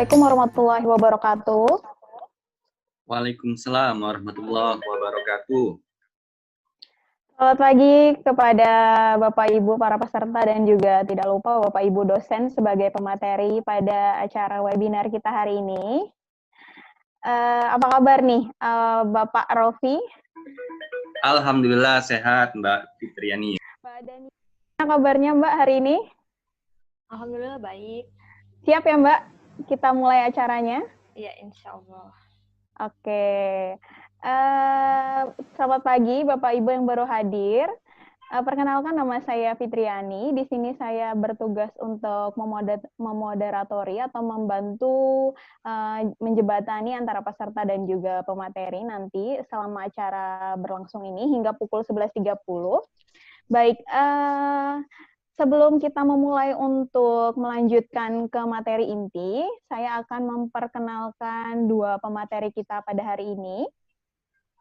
Assalamualaikum warahmatullahi wabarakatuh. Waalaikumsalam warahmatullahi wabarakatuh. Selamat pagi kepada Bapak Ibu para peserta dan juga tidak lupa Bapak Ibu dosen sebagai pemateri pada acara webinar kita hari ini. Apa kabar nih Bapak Rofi? Alhamdulillah sehat Mbak Fitriani. Mbak Dani, apa kabarnya Mbak hari ini? Alhamdulillah baik. Siap ya Mbak? Kita mulai acaranya? Iya, insya Allah. Oke. Selamat pagi Bapak Ibu yang baru hadir. Perkenalkan, nama saya Fitriani. Di sini saya bertugas untuk memoderatori atau membantu menjebatani antara peserta dan juga pemateri nanti selama acara berlangsung ini hingga pukul 11.30. Baik, sebelum kita memulai untuk melanjutkan ke materi inti, saya akan memperkenalkan dua pemateri kita pada hari ini.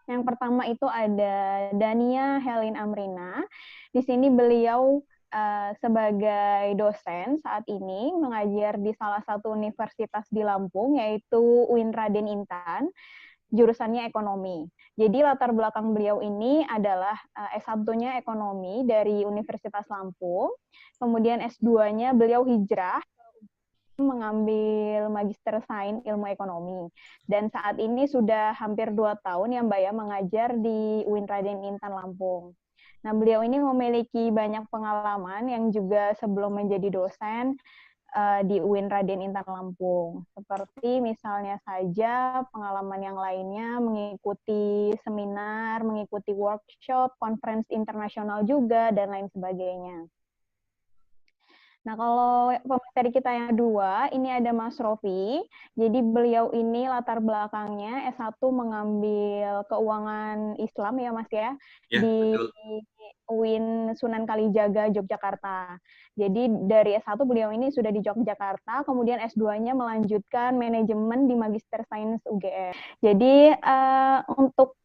Yang pertama itu ada Dania Helin Amrina. Di sini beliau sebagai dosen saat ini mengajar di salah satu universitas di Lampung, yaitu UIN Raden Intan, jurusannya ekonomi. Jadi latar belakang beliau ini adalah S1-nya ekonomi dari Universitas Lampung, kemudian S2-nya beliau hijrah mengambil Magister Sains Ilmu Ekonomi. Dan saat ini sudah hampir 2 tahun ya Mbak ya mengajar di UIN Raden Intan Lampung. Nah, beliau ini memiliki banyak pengalaman yang juga sebelum menjadi dosen di UIN Raden Intan Lampung. Seperti misalnya saja pengalaman yang lainnya mengikuti seminar, mengikuti workshop, conference internasional juga, dan lain sebagainya. Nah, kalau pemateri kita yang kedua, ini ada Mas Rofi. Jadi beliau ini latar belakangnya S1 mengambil keuangan Islam ya Mas ya, di betul. UIN Sunan Kalijaga, Yogyakarta. Jadi dari S1 beliau ini sudah di Yogyakarta, kemudian S2-nya melanjutkan manajemen di Magister Sains UGM. Jadi untuk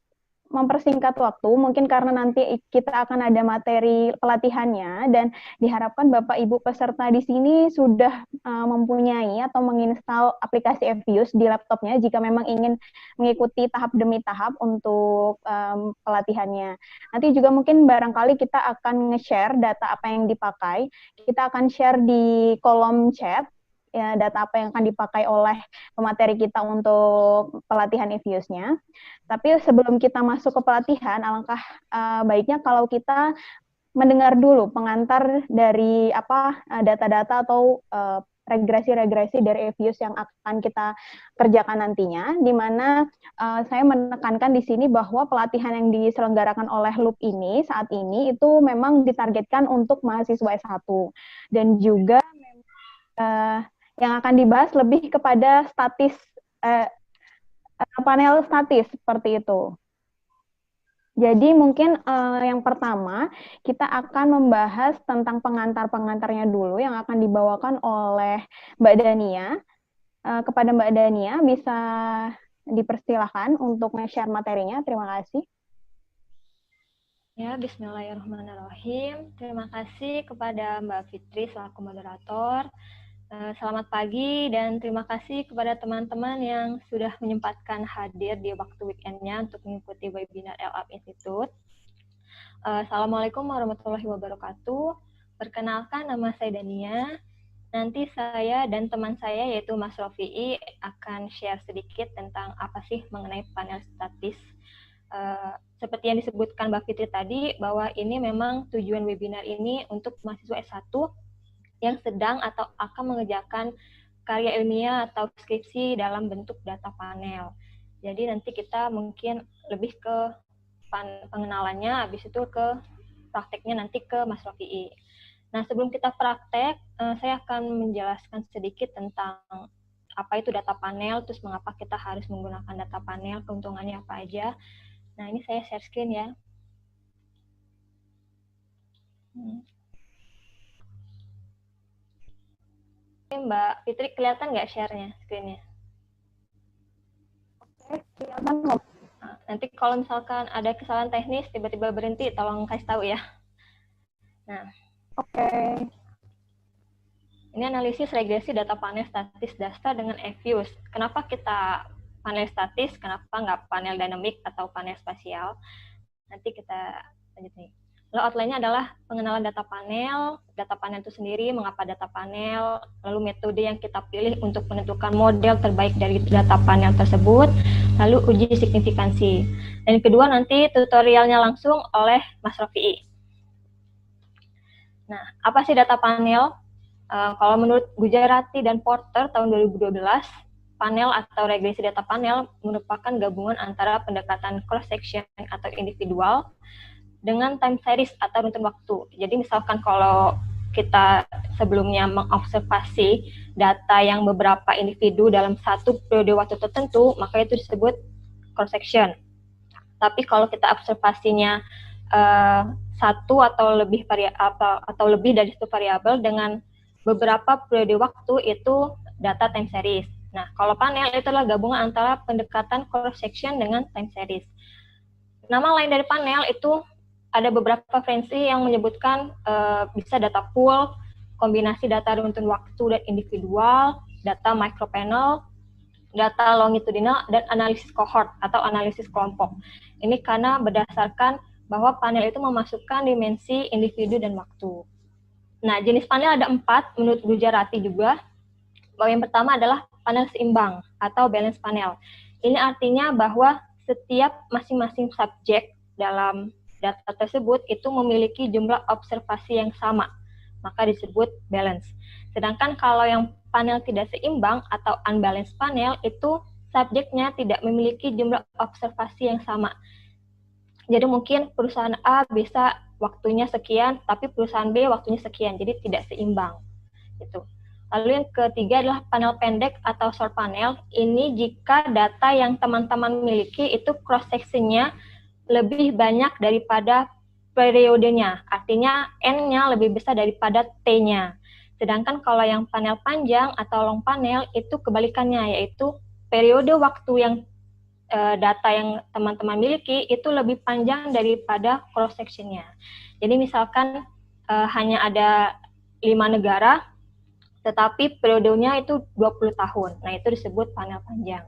mempersingkat waktu, mungkin karena nanti kita akan ada materi pelatihannya dan diharapkan Bapak Ibu peserta di sini sudah mempunyai atau menginstal aplikasi Evius di laptopnya jika memang ingin mengikuti tahap demi tahap untuk pelatihannya. Nanti juga mungkin barangkali kita akan nge-share data apa yang dipakai. Kita akan share di kolom chat ya, data apa yang akan dipakai oleh pemateri kita untuk pelatihan Evius-nya. Tapi sebelum kita masuk ke pelatihan, alangkah baiknya kalau kita mendengar dulu pengantar dari data-data atau regresi-regresi dari Evius yang akan kita kerjakan nantinya, di mana saya menekankan di sini bahwa pelatihan yang diselenggarakan oleh LUP ini saat ini itu memang ditargetkan untuk mahasiswa S1 dan juga yang akan dibahas lebih kepada panel statis seperti itu. Jadi mungkin yang pertama kita akan membahas tentang pengantar-pengantarnya dulu yang akan dibawakan oleh Mbak Dania. Kepada Mbak Dania bisa dipersilahkan untuk nge-share materinya. Terima kasih. Ya, bismillahirrahmanirrahim. Terima kasih kepada Mbak Fitri selaku moderator. Selamat pagi dan terima kasih kepada teman-teman yang sudah menyempatkan hadir di waktu weekend-nya untuk mengikuti webinar LAP Institute. Assalamualaikum warahmatullahi wabarakatuh. Perkenalkan, nama saya Dania. Nanti saya dan teman saya yaitu Mas Rofi'i akan share sedikit tentang apa sih mengenai panel statis. Seperti yang disebutkan Mbak Fitri tadi, bahwa ini memang tujuan webinar ini untuk mahasiswa S1 yang sedang atau akan mengerjakan karya ilmiah atau skripsi dalam bentuk data panel. Jadi nanti kita mungkin lebih ke pengenalannya, habis itu ke prakteknya nanti ke Mas Rofi'i. Nah, sebelum kita praktek, saya akan menjelaskan sedikit tentang apa itu data panel, terus mengapa kita harus menggunakan data panel, keuntungannya apa aja. Nah, ini saya share screen ya. Mbak Fitri, kelihatan nggak share-nya, screen-nya? Oke, kelihatan kok. Nah, nanti kalau misalkan ada kesalahan teknis, tiba-tiba berhenti, tolong kasih tahu ya. Nah, oke. Ini analisis regresi data panel statis dasar dengan EViews. Kenapa kita panel statis, kenapa nggak panel dynamic atau panel spasial? Nanti kita lanjut nih. Lalu outline-nya adalah pengenalan data panel itu sendiri, mengapa data panel, lalu metode yang kita pilih untuk menentukan model terbaik dari data panel tersebut, lalu uji signifikansi. Dan kedua nanti tutorialnya langsung oleh Mas Rofi'i. Nah, apa sih data panel? Kalau menurut Gujarati dan Porter tahun 2012, panel atau regresi data panel merupakan gabungan antara pendekatan cross-section atau individual dengan time series atau runtun waktu. Jadi misalkan kalau kita sebelumnya mengobservasi data yang beberapa individu dalam satu periode waktu tertentu, maka itu disebut cross-section. Tapi kalau kita observasinya satu atau lebih dari satu variabel dengan beberapa periode waktu, itu data time series. Nah, kalau panel itu adalah gabungan antara pendekatan cross-section dengan time series. Nama lain dari panel itu ada beberapa referensi yang menyebutkan bisa data pool, kombinasi data runtun waktu dan individual, data micropanel, data longitudinal, dan analisis cohort atau analisis kelompok. Ini karena berdasarkan bahwa panel itu memasukkan dimensi individu dan waktu. Nah, jenis panel ada 4 menurut Gujarati juga. Bahwa yang pertama adalah panel seimbang atau balance panel. Ini artinya bahwa setiap masing-masing subjek dalam data tersebut itu memiliki jumlah observasi yang sama, maka disebut balance. Sedangkan kalau yang panel tidak seimbang atau unbalanced panel, itu subjeknya tidak memiliki jumlah observasi yang sama. Jadi mungkin perusahaan A bisa waktunya sekian, tapi perusahaan B waktunya sekian, jadi tidak seimbang. Gitu. Lalu yang ketiga adalah panel pendek atau short panel. Ini jika data yang teman-teman miliki itu cross-section-nya lebih banyak daripada periodenya, artinya N-nya lebih besar daripada T-nya. Sedangkan kalau yang panel panjang atau long panel itu kebalikannya, yaitu periode waktu yang data yang teman-teman miliki itu lebih panjang daripada cross-section-nya. Jadi misalkan hanya ada 5 negara, tetapi periodenya itu 20 tahun. Nah, itu disebut panel panjang.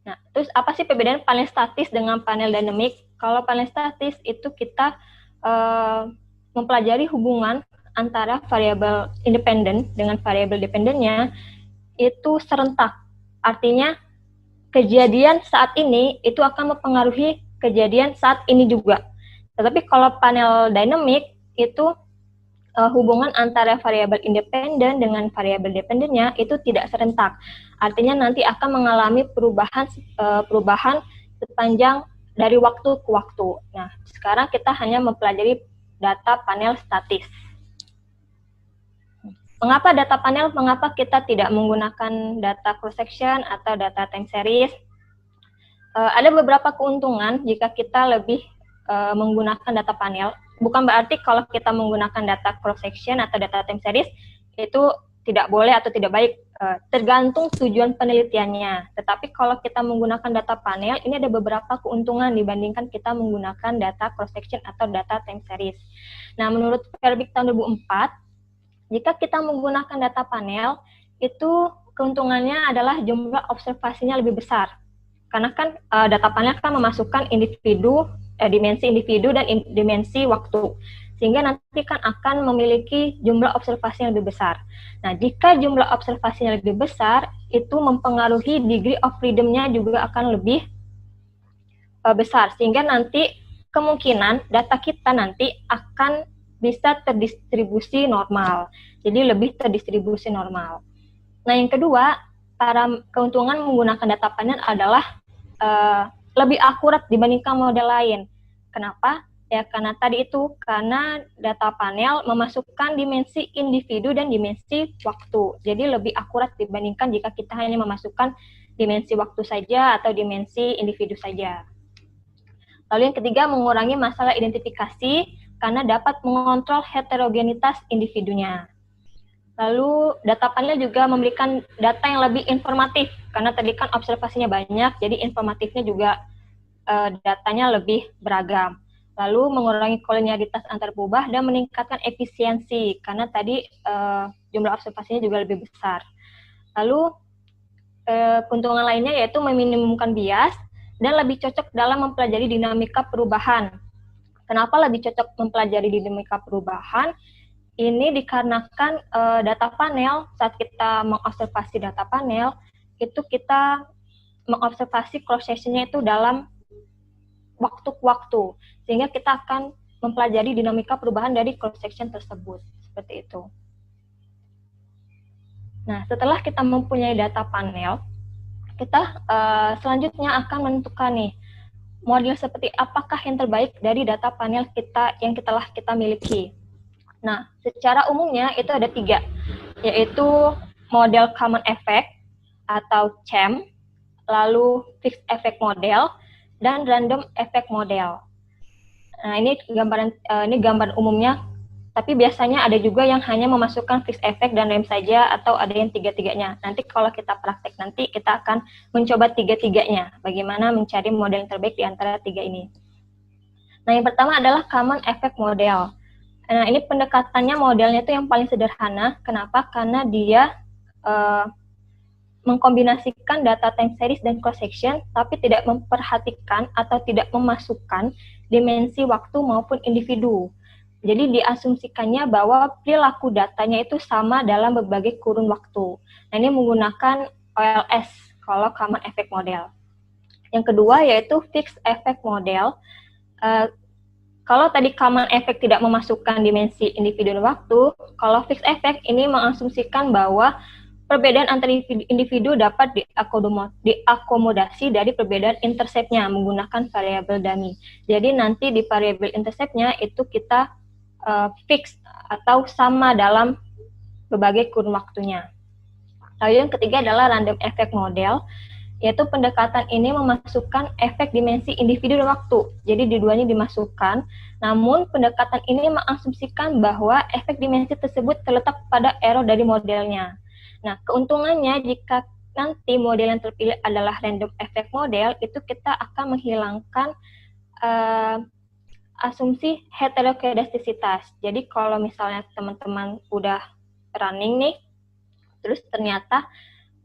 Nah, terus apa sih perbedaan panel statis dengan panel dynamic? Kalau panel statis itu kita mempelajari hubungan antara variabel independen dengan variabel dependennya itu serentak. Artinya kejadian saat ini itu akan mempengaruhi kejadian saat ini juga. Tetapi kalau panel dynamic itu hubungan antara variabel independen dengan variabel dependennya itu tidak serentak. Artinya nanti akan mengalami perubahan sepanjang dari waktu ke waktu. Nah, sekarang kita hanya mempelajari data panel statis. Mengapa data panel? Mengapa kita tidak menggunakan data cross-section atau data time series? Ada beberapa keuntungan jika kita lebih menggunakan data panel. Bukan berarti kalau kita menggunakan data cross-section atau data time series itu tidak boleh atau tidak baik, tergantung tujuan penelitiannya. Tetapi kalau kita menggunakan data panel, ini ada beberapa keuntungan dibandingkan kita menggunakan data cross-section atau data time series. Nah, menurut Verbeek tahun 2004, jika kita menggunakan data panel, itu keuntungannya adalah jumlah observasinya lebih besar. Karena kan data panel kan memasukkan dimensi individu dan dimensi waktu, sehingga nanti kan akan memiliki jumlah observasi yang lebih besar. Nah, jika jumlah observasinya lebih besar, itu mempengaruhi degree of freedom-nya juga akan lebih besar, sehingga nanti kemungkinan data kita nanti akan bisa terdistribusi normal, jadi lebih terdistribusi normal. Nah, yang kedua, para keuntungan menggunakan data panel adalah lebih akurat dibandingkan model lain. Kenapa? Ya karena karena data panel memasukkan dimensi individu dan dimensi waktu. Jadi lebih akurat dibandingkan jika kita hanya memasukkan dimensi waktu saja atau dimensi individu saja. Lalu yang ketiga, mengurangi masalah identifikasi karena dapat mengontrol heterogenitas individunya. Lalu data panel juga memberikan data yang lebih informatif karena tadi kan observasinya banyak, jadi informatifnya juga datanya lebih beragam. Lalu mengurangi kolinialitas antar berubah dan meningkatkan efisiensi karena tadi jumlah observasinya juga lebih besar. Lalu keuntungan lainnya yaitu meminimumkan bias dan lebih cocok dalam mempelajari dinamika perubahan. Kenapa lebih cocok mempelajari dinamika perubahan? Ini dikarenakan data panel, saat kita mengobservasi data panel, itu kita mengobservasi cross-sectionnya itu dalam waktu ke waktu, sehingga kita akan mempelajari dinamika perubahan dari cross-section tersebut. Seperti itu. Nah, setelah kita mempunyai data panel, kita selanjutnya akan menentukan nih, model seperti apakah yang terbaik dari data panel kita yang telah kita miliki. Nah, secara umumnya itu ada 3, yaitu model common effect atau CEM, lalu fixed effect model, dan random effect model. Nah, ini gambaran umumnya, tapi biasanya ada juga yang hanya memasukkan fixed effect dan random saja, atau ada yang 3-3-nya. Nanti kalau kita praktek nanti, kita akan mencoba 3-3-nya, bagaimana mencari model yang terbaik di antara 3 ini. Nah, yang pertama adalah common effect model. Nah, ini pendekatannya modelnya itu yang paling sederhana. Kenapa? Karena dia mengkombinasikan data time series dan cross-section, tapi tidak memperhatikan atau tidak memasukkan dimensi waktu maupun individu. Jadi diasumsikannya bahwa perilaku datanya itu sama dalam berbagai kurun waktu. Nah, ini menggunakan OLS, kalau common effect model. Yang kedua yaitu fixed effect model. Kalau tadi common effect tidak memasukkan dimensi individu dan waktu, kalau fixed effect ini mengasumsikan bahwa perbedaan antara individu dapat diakomodasi dari perbedaan intercept-nya menggunakan variabel dummy. Jadi nanti di variabel intercept-nya itu kita fix atau sama dalam berbagai kurun waktunya. Lalu yang ketiga adalah random effect model, yaitu pendekatan ini memasukkan efek dimensi individu dan waktu. Jadi dua-duanya dimasukkan, namun pendekatan ini mengasumsikan bahwa efek dimensi tersebut terletak pada error dari modelnya. Nah, keuntungannya jika nanti model yang terpilih adalah random effect model, itu kita akan menghilangkan asumsi heterokedastisitas. Jadi kalau misalnya teman-teman udah running nih, terus ternyata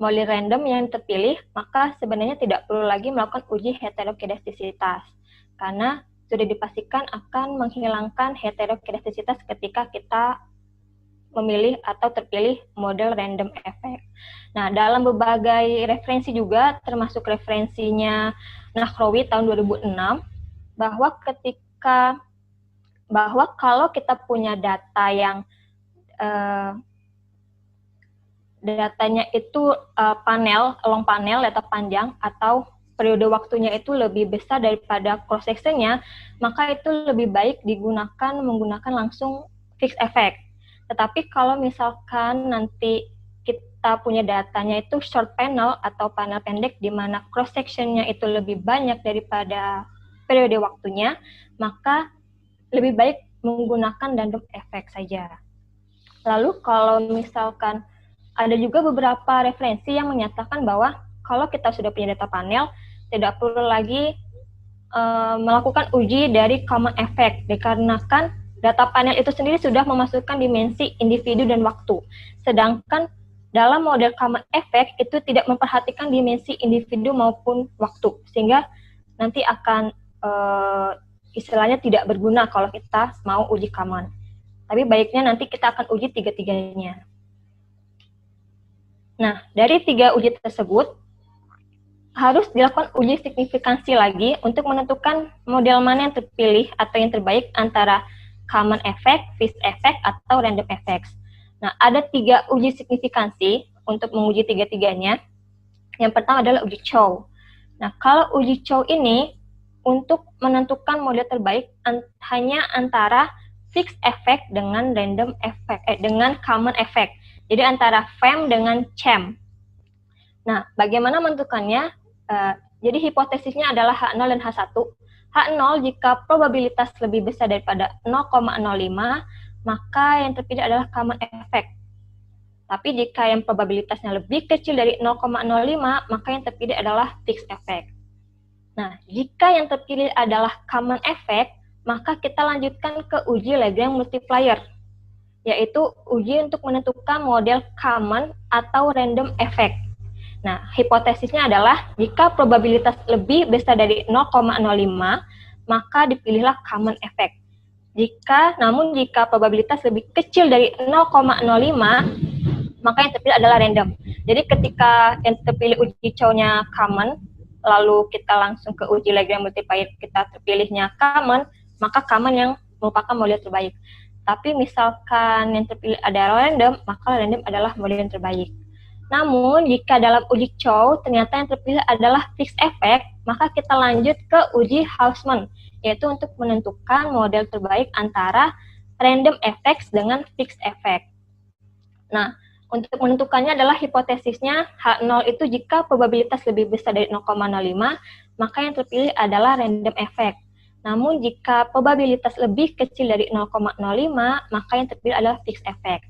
model random yang terpilih, maka sebenarnya tidak perlu lagi melakukan uji heterokedastisitas, karena sudah dipastikan akan menghilangkan heterokedastisitas ketika kita memilih atau terpilih model random effect. Nah, dalam berbagai referensi juga, termasuk referensinya Nahrawi tahun 2006, bahwa kalau kita punya data yang datanya itu long panel, data panjang, atau periode waktunya itu lebih besar daripada cross-section-nya, maka itu lebih baik menggunakan langsung fixed effect. Tetapi kalau misalkan nanti kita punya datanya itu short panel atau panel pendek, di mana cross-section-nya itu lebih banyak daripada periode waktunya, maka lebih baik menggunakan random effect saja. Lalu kalau misalkan ada juga beberapa referensi yang menyatakan bahwa kalau kita sudah punya data panel, tidak perlu lagi melakukan uji dari common effect, dikarenakan data panel itu sendiri sudah memasukkan dimensi individu dan waktu. Sedangkan dalam model common effect itu tidak memperhatikan dimensi individu maupun waktu, sehingga nanti akan istilahnya tidak berguna kalau kita mau uji common. Tapi baiknya nanti kita akan uji 3-3-nya. Nah, dari 3 uji tersebut, harus dilakukan uji signifikansi lagi untuk menentukan model mana yang terpilih atau yang terbaik antara common effect, fixed effect, atau random effects. Nah, ada 3 uji signifikansi untuk menguji 3-3-nya. Yang pertama adalah uji Chow. Nah, kalau uji Chow ini untuk menentukan model terbaik hanya antara fixed effect dengan random effect, dengan common effect. Jadi antara FEM dengan CEM. Nah, bagaimana menentukannya? Jadi hipotesisnya adalah H0 dan H1. H0 jika probabilitas lebih besar daripada 0,05, maka yang terpilih adalah common effect. Tapi jika yang probabilitasnya lebih kecil dari 0,05, maka yang terpilih adalah fixed effect. Nah, jika yang terpilih adalah common effect, maka kita lanjutkan ke uji Lagrange multiplier, yaitu uji untuk menentukan model common atau random effect. Nah, hipotesisnya adalah jika probabilitas lebih besar dari 0,05, maka dipilihlah common effect. Namun jika probabilitas lebih kecil dari 0,05, maka yang terpilih adalah random. Jadi ketika yang terpilih uji Chow-nya common, lalu kita langsung ke uji Lagrange multiplier, kita terpilihnya common, maka common yang merupakan model terbaik. Tapi misalkan yang terpilih adalah random, maka random adalah model yang terbaik. Namun jika dalam uji Chow ternyata yang terpilih adalah fixed effect, maka kita lanjut ke uji Hausman, yaitu untuk menentukan model terbaik antara random effects dengan fixed effect. Nah, untuk menentukannya adalah hipotesisnya H0 itu jika probabilitas lebih besar dari 0,05, maka yang terpilih adalah random effect. Namun jika probabilitas lebih kecil dari 0,05, maka yang terpilih adalah fixed effect.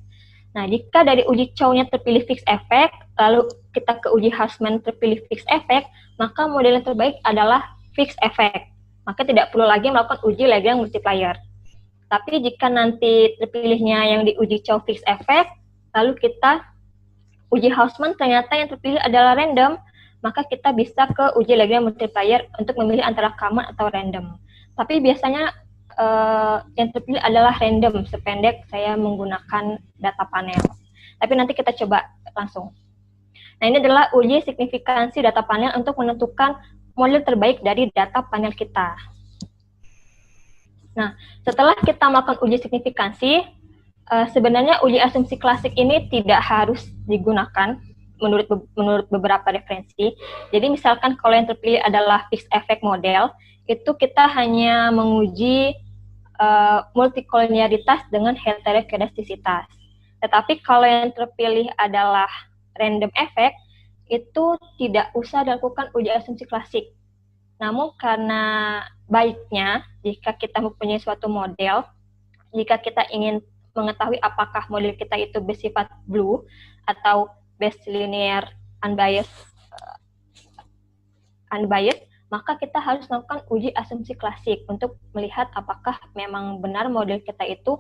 Nah, jika dari uji Chow-nya terpilih fixed effect, lalu kita ke uji Hausman terpilih fixed effect, maka model yang terbaik adalah fixed effect. Maka tidak perlu lagi melakukan uji Lagrange multiplier. Tapi jika nanti terpilihnya yang di uji Chow fixed effect, lalu kita uji Hausman ternyata yang terpilih adalah random, maka kita bisa ke uji Lagrange multiplier untuk memilih antara common atau random. Tapi biasanya yang terpilih adalah random, sependek saya menggunakan data panel. Tapi nanti kita coba langsung. Nah, ini adalah uji signifikansi data panel untuk menentukan model terbaik dari data panel kita. Nah, setelah kita melakukan uji signifikansi, sebenarnya uji asumsi klasik ini tidak harus digunakan menurut beberapa referensi. Jadi misalkan kalau yang terpilih adalah fixed effect model, itu kita hanya menguji multikolinialitas dengan heterokedastisitas. Tetapi kalau yang terpilih adalah random effect, itu tidak usah dilakukan uji asumsi klasik. Namun karena baiknya, jika kita mempunyai suatu model, jika kita ingin mengetahui apakah model kita itu bersifat blue atau best linear unbiased, maka kita harus melakukan uji asumsi klasik untuk melihat apakah memang benar model kita itu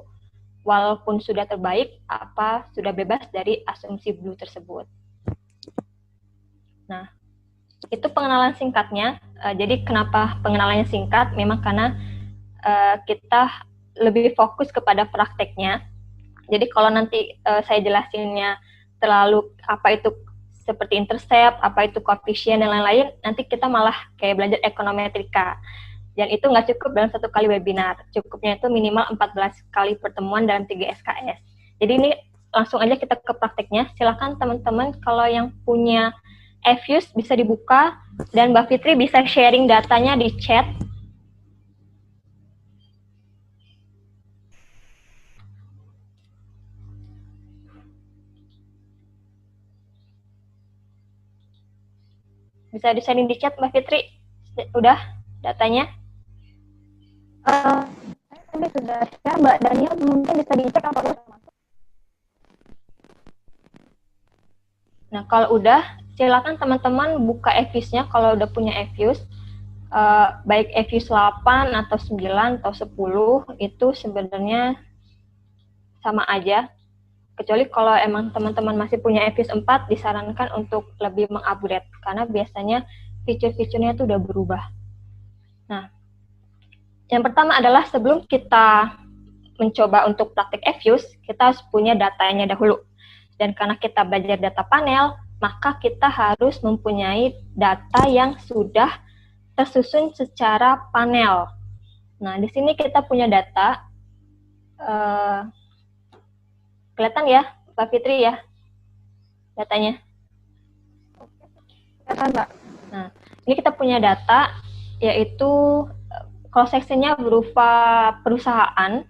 walaupun sudah terbaik, apa sudah bebas dari asumsi blue tersebut. Nah, itu pengenalan singkatnya. Jadi kenapa pengenalannya singkat? Memang karena kita lebih fokus kepada prakteknya. Jadi kalau nanti saya jelasinnya terlalu apa itu seperti intercept, apa itu koefisien dan lain-lain, nanti kita malah kayak belajar ekonometrika. Dan itu nggak cukup dalam satu kali webinar. Cukupnya itu minimal 14 kali pertemuan dalam 3 SKS. Jadi ini langsung aja kita ke prakteknya. Silakan teman-teman kalau yang punya Fuse bisa dibuka, dan Mbak Fitri bisa sharing datanya di chat. Bisa di-sharing di chat, Mbak Fitri? Udah datanya? Saya tadi sudah share, Mbak Daniel, mungkin bisa dicek apa udah masuk. Nah, kalau udah, silakan teman-teman buka Fuse-nya kalau udah punya Fuse. Baik Fuse 8 atau 9 atau 10, itu sebenarnya sama aja. Kecuali kalau emang teman-teman masih punya Fuse 4, disarankan untuk lebih mengupgrade, karena biasanya fitur-fiturnya itu udah berubah. Nah, yang pertama adalah sebelum kita mencoba untuk praktik Fuse, kita harus punya datanya dahulu. Dan karena kita belajar data panel, maka kita harus mempunyai data yang sudah tersusun secara panel. Nah, di sini kita punya data. Kelihatan ya, Mbak Fitri ya, datanya? Kelihatan, Mbak. Nah, ini kita punya data, yaitu cross section-nya berupa perusahaan.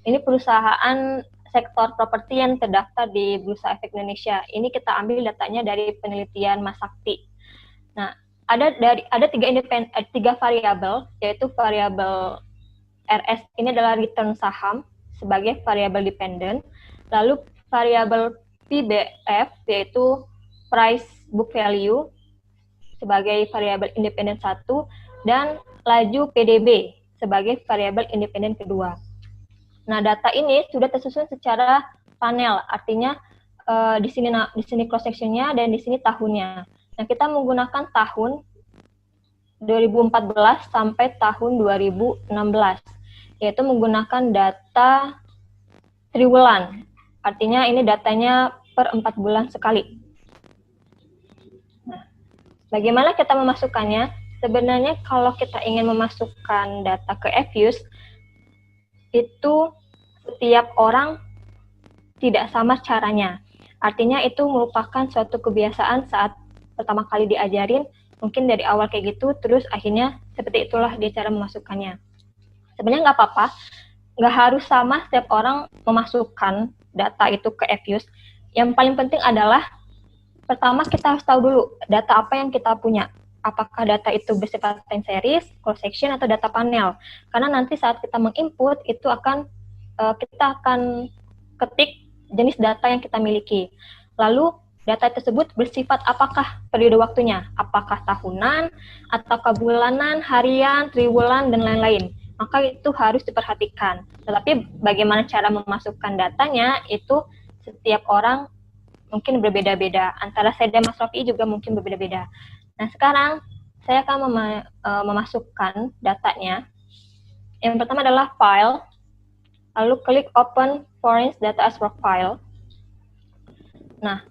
Ini perusahaan sektor properti yang terdaftar di Bursa Efek Indonesia. Ini kita ambil datanya dari penelitian Mas Sakti. Nah, ada tiga variabel, yaitu variabel RS ini adalah return saham sebagai variabel dependent. Lalu variabel PBF yaitu price book value sebagai variabel independen 1, dan laju PDB sebagai variabel independen kedua. Nah, data ini sudah tersusun secara panel, artinya di sini cross sectionnya dan di sini tahunnya. Nah, kita menggunakan tahun 2014 sampai tahun 2016, yaitu menggunakan data triwulan. Artinya ini datanya per 4 bulan sekali. Nah, bagaimana kita memasukkannya? Sebenarnya kalau kita ingin memasukkan data ke Fuse, itu setiap orang tidak sama caranya. Artinya itu merupakan suatu kebiasaan saat pertama kali diajarin, mungkin dari awal kayak gitu, terus akhirnya seperti itulah dia cara memasukkannya. Sebenarnya nggak apa-apa, nggak harus sama setiap orang memasukkan data itu ke Fuse. Yang paling penting adalah, pertama kita harus tahu dulu data apa yang kita punya. Apakah data itu bersifat time series, cross section, atau data panel. Karena nanti saat kita menginput, itu kita akan ketik jenis data yang kita miliki. Lalu data tersebut bersifat apakah periode waktunya, apakah tahunan, ataukah bulanan, harian, triwulan, dan lain-lain. Maka itu harus diperhatikan. Tetapi bagaimana cara memasukkan datanya, itu setiap orang mungkin berbeda-beda. Antara saya dan Mas Rofi juga mungkin berbeda-beda. Nah, sekarang saya akan memasukkan datanya. Yang pertama adalah file, lalu klik open foreign data as work file. Nah,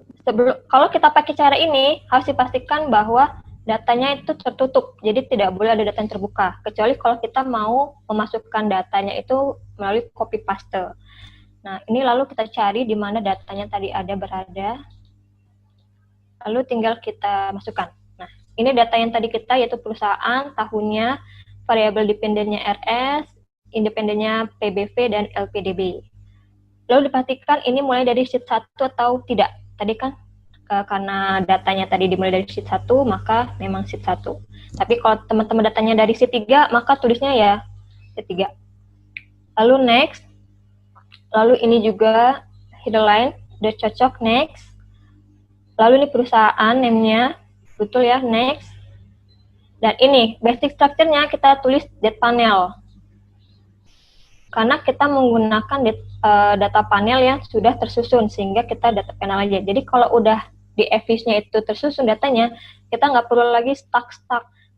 kalau kita pakai cara ini, harus dipastikan bahwa datanya itu tertutup, jadi tidak boleh ada data yang terbuka, kecuali kalau kita mau memasukkan datanya itu melalui copy paste. Nah, ini lalu kita cari di mana datanya tadi berada, lalu tinggal kita masukkan. Nah, ini data yang tadi kita, yaitu perusahaan, tahunnya, variabel dependennya RS, independennya PBV, dan LPDB. Lalu dipastikan ini mulai dari sheet 1 atau tidak. Tadi kan karena datanya tadi dimulai dari sheet 1, maka memang sheet 1. Tapi kalau teman-teman datanya dari sheet 3, maka tulisnya ya sheet 3. Lalu next. Lalu ini juga headline, udah cocok, next. Lalu ini perusahaan, name-nya, betul ya, next. Dan ini, basic structure-nya kita tulis date panel. Karena kita menggunakan data panel yang sudah tersusun, sehingga kita data panel aja. Jadi kalau udah di Fuse-nya itu tersusun datanya, kita nggak perlu lagi stuck.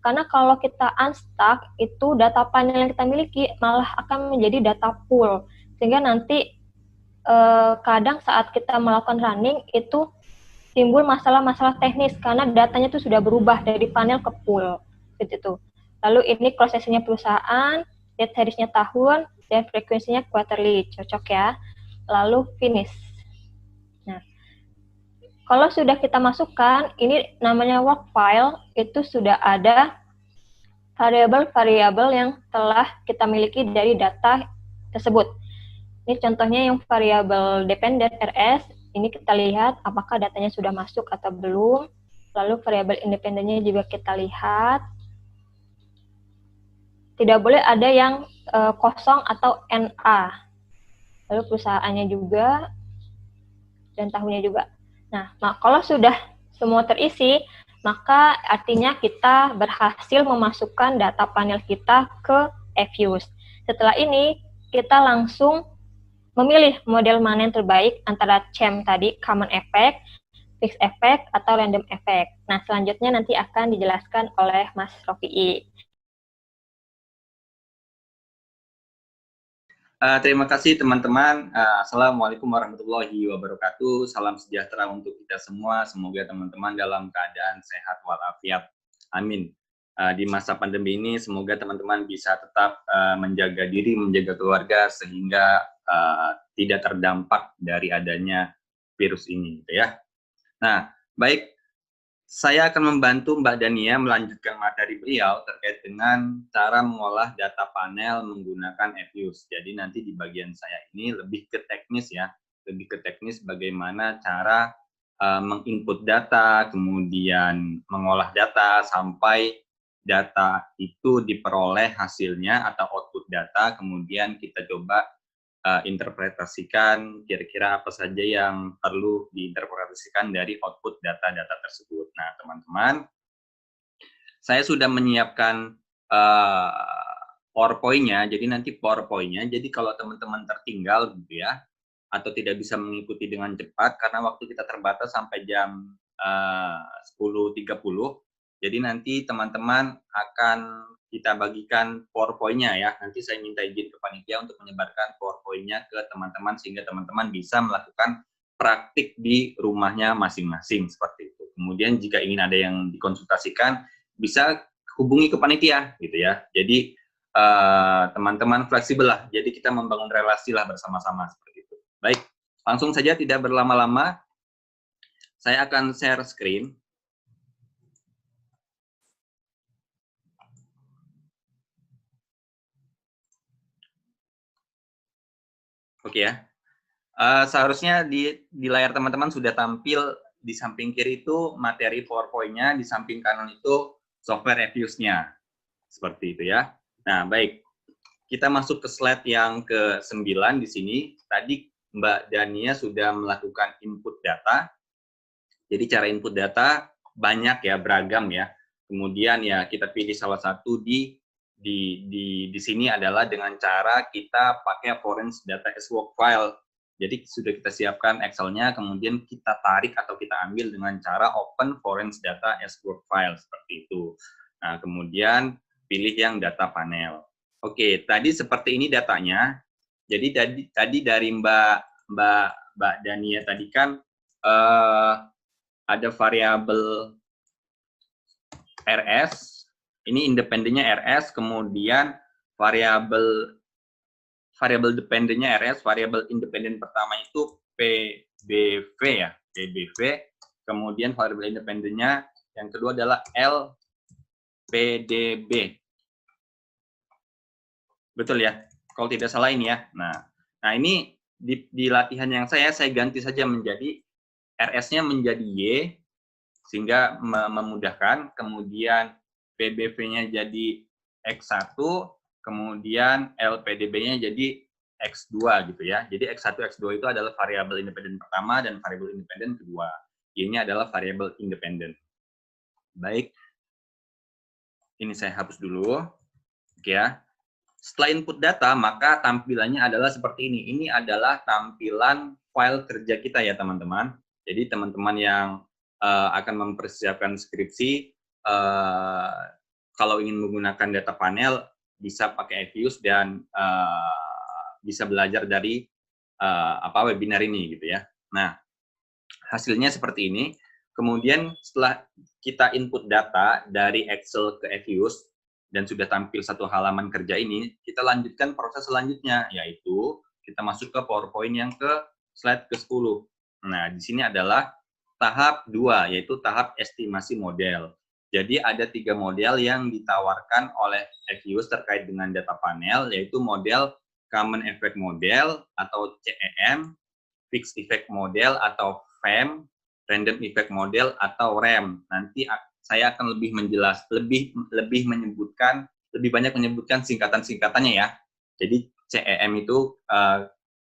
Karena kalau kita unstuck, itu data panel yang kita miliki malah akan menjadi data pool. Sehingga nanti kadang saat kita melakukan running, itu timbul masalah-masalah teknis, karena datanya itu sudah berubah dari panel ke pool. Gitu. Lalu ini prosesnya perusahaan, date series-nya tahun, dan frekuensinya quarterly, cocok ya. Lalu finish. Nah, kalau sudah kita masukkan, ini namanya work file, itu sudah ada variabel-variabel yang telah kita miliki dari data tersebut. Ini contohnya yang variabel dependent RS, ini kita lihat apakah datanya sudah masuk atau belum. Lalu variabel independennya juga kita lihat. Tidak boleh ada yang kosong atau NA. Lalu perusahaannya juga, dan tahunnya juga. Nah, kalau sudah semua terisi, maka artinya kita berhasil memasukkan data panel kita ke Fuse. Setelah ini, kita langsung memilih model mana yang terbaik antara CHAM tadi, Common Effect, Fixed Effect, atau Random Effect. Nah, selanjutnya nanti akan dijelaskan oleh Mas Rofi'i. Terima kasih teman-teman. Assalamualaikum warahmatullahi wabarakatuh. Salam sejahtera untuk kita semua. Semoga teman-teman dalam keadaan sehat walafiat. Amin. Di masa pandemi ini, semoga teman-teman bisa tetap menjaga diri, menjaga keluarga, sehingga tidak terdampak dari adanya virus ini. Gitu ya. Nah, baik. Saya akan membantu Mbak Dania melanjutkan materi beliau terkait dengan cara mengolah data panel menggunakan Fuse. Jadi nanti di bagian saya ini lebih ke teknis ya, lebih ke teknis bagaimana cara menginput data, kemudian mengolah data sampai data itu diperoleh hasilnya atau output data, kemudian kita coba interpretasikan kira-kira apa saja yang perlu diinterpretasikan dari output data-data tersebut. Nah, teman-teman, saya sudah menyiapkan PowerPoint-nya. Jadi nanti PowerPoint-nya, jadi kalau teman-teman tertinggal gitu ya, atau tidak bisa mengikuti dengan cepat karena waktu kita terbatas sampai jam 10.30. Jadi nanti teman-teman akan kita bagikan PowerPoint-nya ya. Nanti saya minta izin ke panitia untuk menyebarkan PowerPoint-nya ke teman-teman sehingga teman-teman bisa melakukan praktik di rumahnya masing-masing seperti itu. Kemudian jika ingin ada yang dikonsultasikan bisa hubungi ke panitia gitu ya. Jadi teman-teman fleksibel lah. Jadi kita membangun relasi lah bersama-sama seperti itu. Baik, langsung saja tidak berlama-lama. Saya akan share screen. Oke ya. Seharusnya di layar teman-teman sudah tampil di samping kiri itu materi PowerPoint-nya, di samping kanan itu software reviews-nya. Seperti itu ya. Nah, baik. Kita masuk ke slide yang ke-9 di sini. Tadi Mbak Dania sudah melakukan input data. Jadi cara input data banyak ya, beragam ya. Kemudian ya kita pilih salah satu di sini adalah dengan cara kita pakai foreign data as work file. Jadi sudah kita siapkan Excel-nya, kemudian kita tarik atau kita ambil dengan cara open foreign data as work file seperti itu. Nah, kemudian pilih yang data panel. Oke, tadi seperti ini datanya. Jadi tadi dari Mbak Dania tadi kan ada variabel RS, ini independennya RS, kemudian variabel dependennya RS, variabel independen pertama itu PBV ya, PBV, kemudian variabel independennya yang kedua adalah LPDB. Betul ya, kalau tidak salah ini ya. Nah ini di latihan yang saya ganti saja menjadi RS-nya menjadi Y, sehingga memudahkan, kemudian PBV-nya jadi X1, kemudian LPDB-nya jadi X2 gitu ya. Jadi X1, X2 itu adalah variabel independen pertama dan variabel independen kedua. Y-nya adalah variabel independen. Baik, ini saya hapus dulu. Oke ya. Setelah input data, maka tampilannya adalah seperti ini. Ini adalah tampilan file kerja kita ya teman-teman. Jadi teman-teman yang akan mempersiapkan skripsi, kalau ingin menggunakan data panel, bisa pakai Evius dan bisa belajar dari webinar ini gitu ya. Nah, hasilnya seperti ini. Kemudian setelah kita input data dari Excel ke Evius, dan sudah tampil satu halaman kerja ini, kita lanjutkan proses selanjutnya, yaitu kita masuk ke PowerPoint yang ke slide ke-10. Nah, di sini adalah tahap 2, yaitu tahap estimasi model. Jadi ada 3 model yang ditawarkan oleh Evius terkait dengan data panel, yaitu model Common Effect Model atau CEM, Fixed Effect Model atau FEM, Random Effect Model atau REM. Nanti saya akan lebih banyak menyebutkan singkatan-singkatannya ya. Jadi CEM itu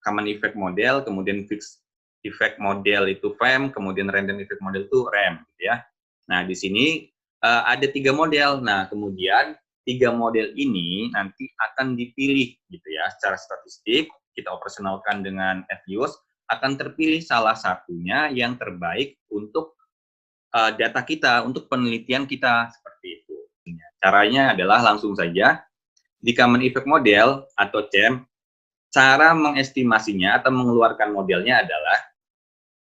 Common Effect Model, kemudian Fixed Effect Model itu FEM, kemudian Random Effect Model itu REM gitu ya. Nah, di sini ada 3 model. Nah, kemudian 3 model ini nanti akan dipilih gitu ya secara statistik, kita operasionalkan dengan Evius, akan terpilih salah satunya yang terbaik untuk data kita, untuk penelitian kita, seperti itu. Caranya adalah langsung saja, di Common Effect Model atau CEM, cara mengestimasinya atau mengeluarkan modelnya adalah,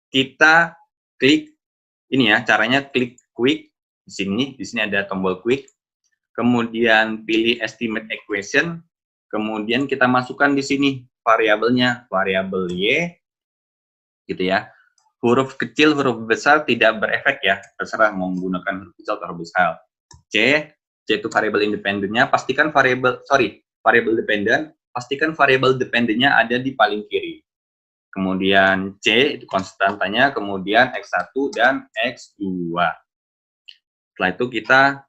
kita klik, ini ya, caranya klik Quick, di sini ada tombol Quick, kemudian pilih Estimate Equation, kemudian kita masukkan di sini variabelnya, variabel Y, gitu ya. Huruf kecil, huruf besar tidak berefek ya, terserah mau menggunakan huruf kecil atau huruf besar. C itu variabel independennya, pastikan variabel dependen, pastikan variabel dependennya ada di paling kiri. Kemudian C itu konstantanya, kemudian X1 dan X2. Setelah itu kita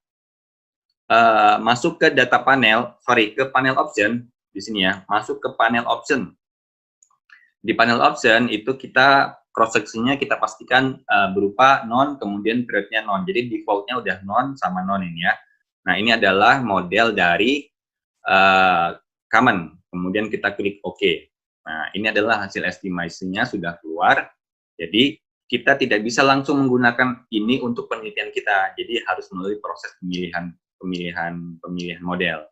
masuk ke data panel, ke panel option di sini ya, masuk ke panel option. Di panel option itu kita cross section-nya kita pastikan berupa non, kemudian periodnya non. Jadi default-nya udah non sama non ini ya. Nah, ini adalah model dari common, kemudian kita klik OK. Nah, ini adalah hasil estimasinya sudah keluar. Jadi, kita tidak bisa langsung menggunakan ini untuk penelitian kita. Jadi, harus melalui proses pemilihan model.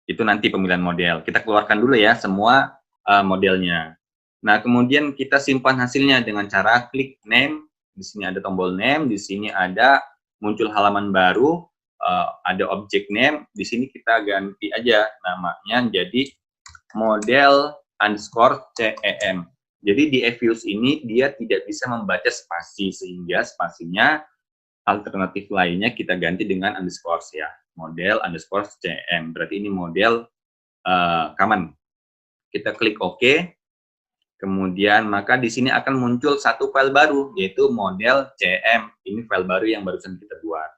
Itu nanti pemilihan model. Kita keluarkan dulu ya semua modelnya. Nah, kemudian kita simpan hasilnya dengan cara klik name. Di sini ada tombol name, di sini ada muncul halaman baru, ada objek name. Di sini kita ganti aja namanya jadi model_CEM. Jadi di Evius ini dia tidak bisa membaca spasi, sehingga spasinya alternatif lainnya kita ganti dengan underscore ya. Model_CEM. Berarti ini model common. Kita klik OK. Kemudian maka di sini akan muncul satu file baru, yaitu model CM. Ini file baru yang barusan kita buat.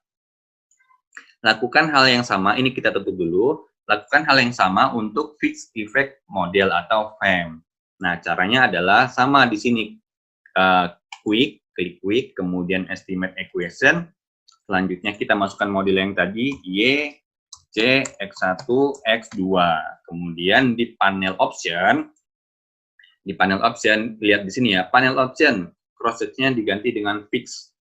Lakukan hal yang sama, ini kita tutup dulu. Lakukan hal yang sama untuk fixed effect model atau FEM. Nah, caranya adalah sama di sini. Klik quick, kemudian estimate equation. Selanjutnya kita masukkan model yang tadi, Y, C, X1, X2. Kemudian di panel option, lihat di sini ya, panel option, cross-check-nya diganti dengan fix.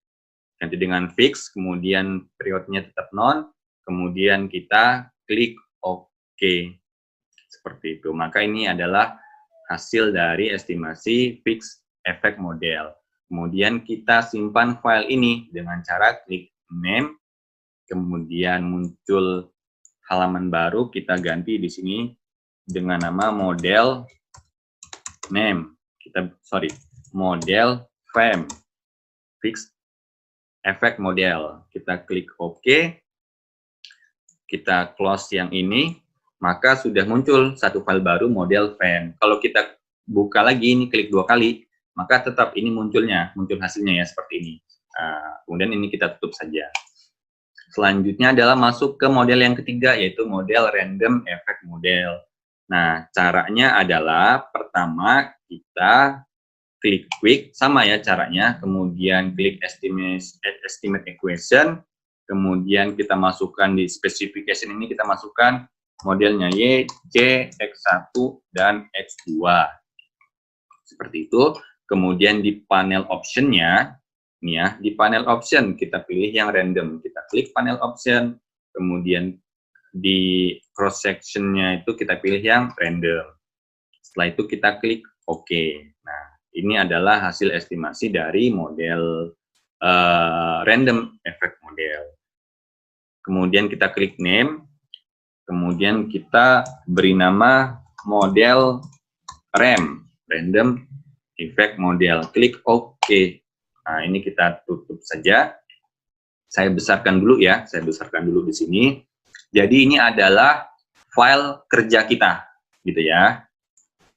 Ganti dengan fix, kemudian periodnya tetap non, kemudian kita klik OK. Seperti itu. Maka ini adalah hasil dari estimasi fixed effect model. Kemudian kita simpan file ini dengan cara klik name, kemudian muncul halaman baru, kita ganti di sini dengan nama model name, model FEM, fixed effect model. Kita klik OK, kita close yang ini, maka sudah muncul satu file baru model FEM. Kalau kita buka lagi, ini klik 2 kali, maka tetap ini muncul hasilnya ya seperti ini. Kemudian ini kita tutup saja. Selanjutnya adalah masuk ke model yang ketiga, yaitu model random effect model. Nah, caranya adalah pertama kita klik quick, sama ya caranya, kemudian klik estimate equation, kemudian kita masukkan di specification ini, kita masukkan modelnya Y, C, X1, dan X2. Seperti itu. Kemudian di panel option-nya, ini ya, di panel option kita pilih yang random, kita klik panel option, kemudian di cross section-nya itu kita pilih yang random. Setelah itu kita klik OK. Nah, ini adalah hasil estimasi dari model random effect model. Kemudian kita klik name, kemudian kita beri nama model RAM, random effect model. Klik OK. Nah, ini kita tutup saja. Saya besarkan dulu ya, saya besarkan dulu di sini. Jadi ini adalah file kerja kita, gitu ya.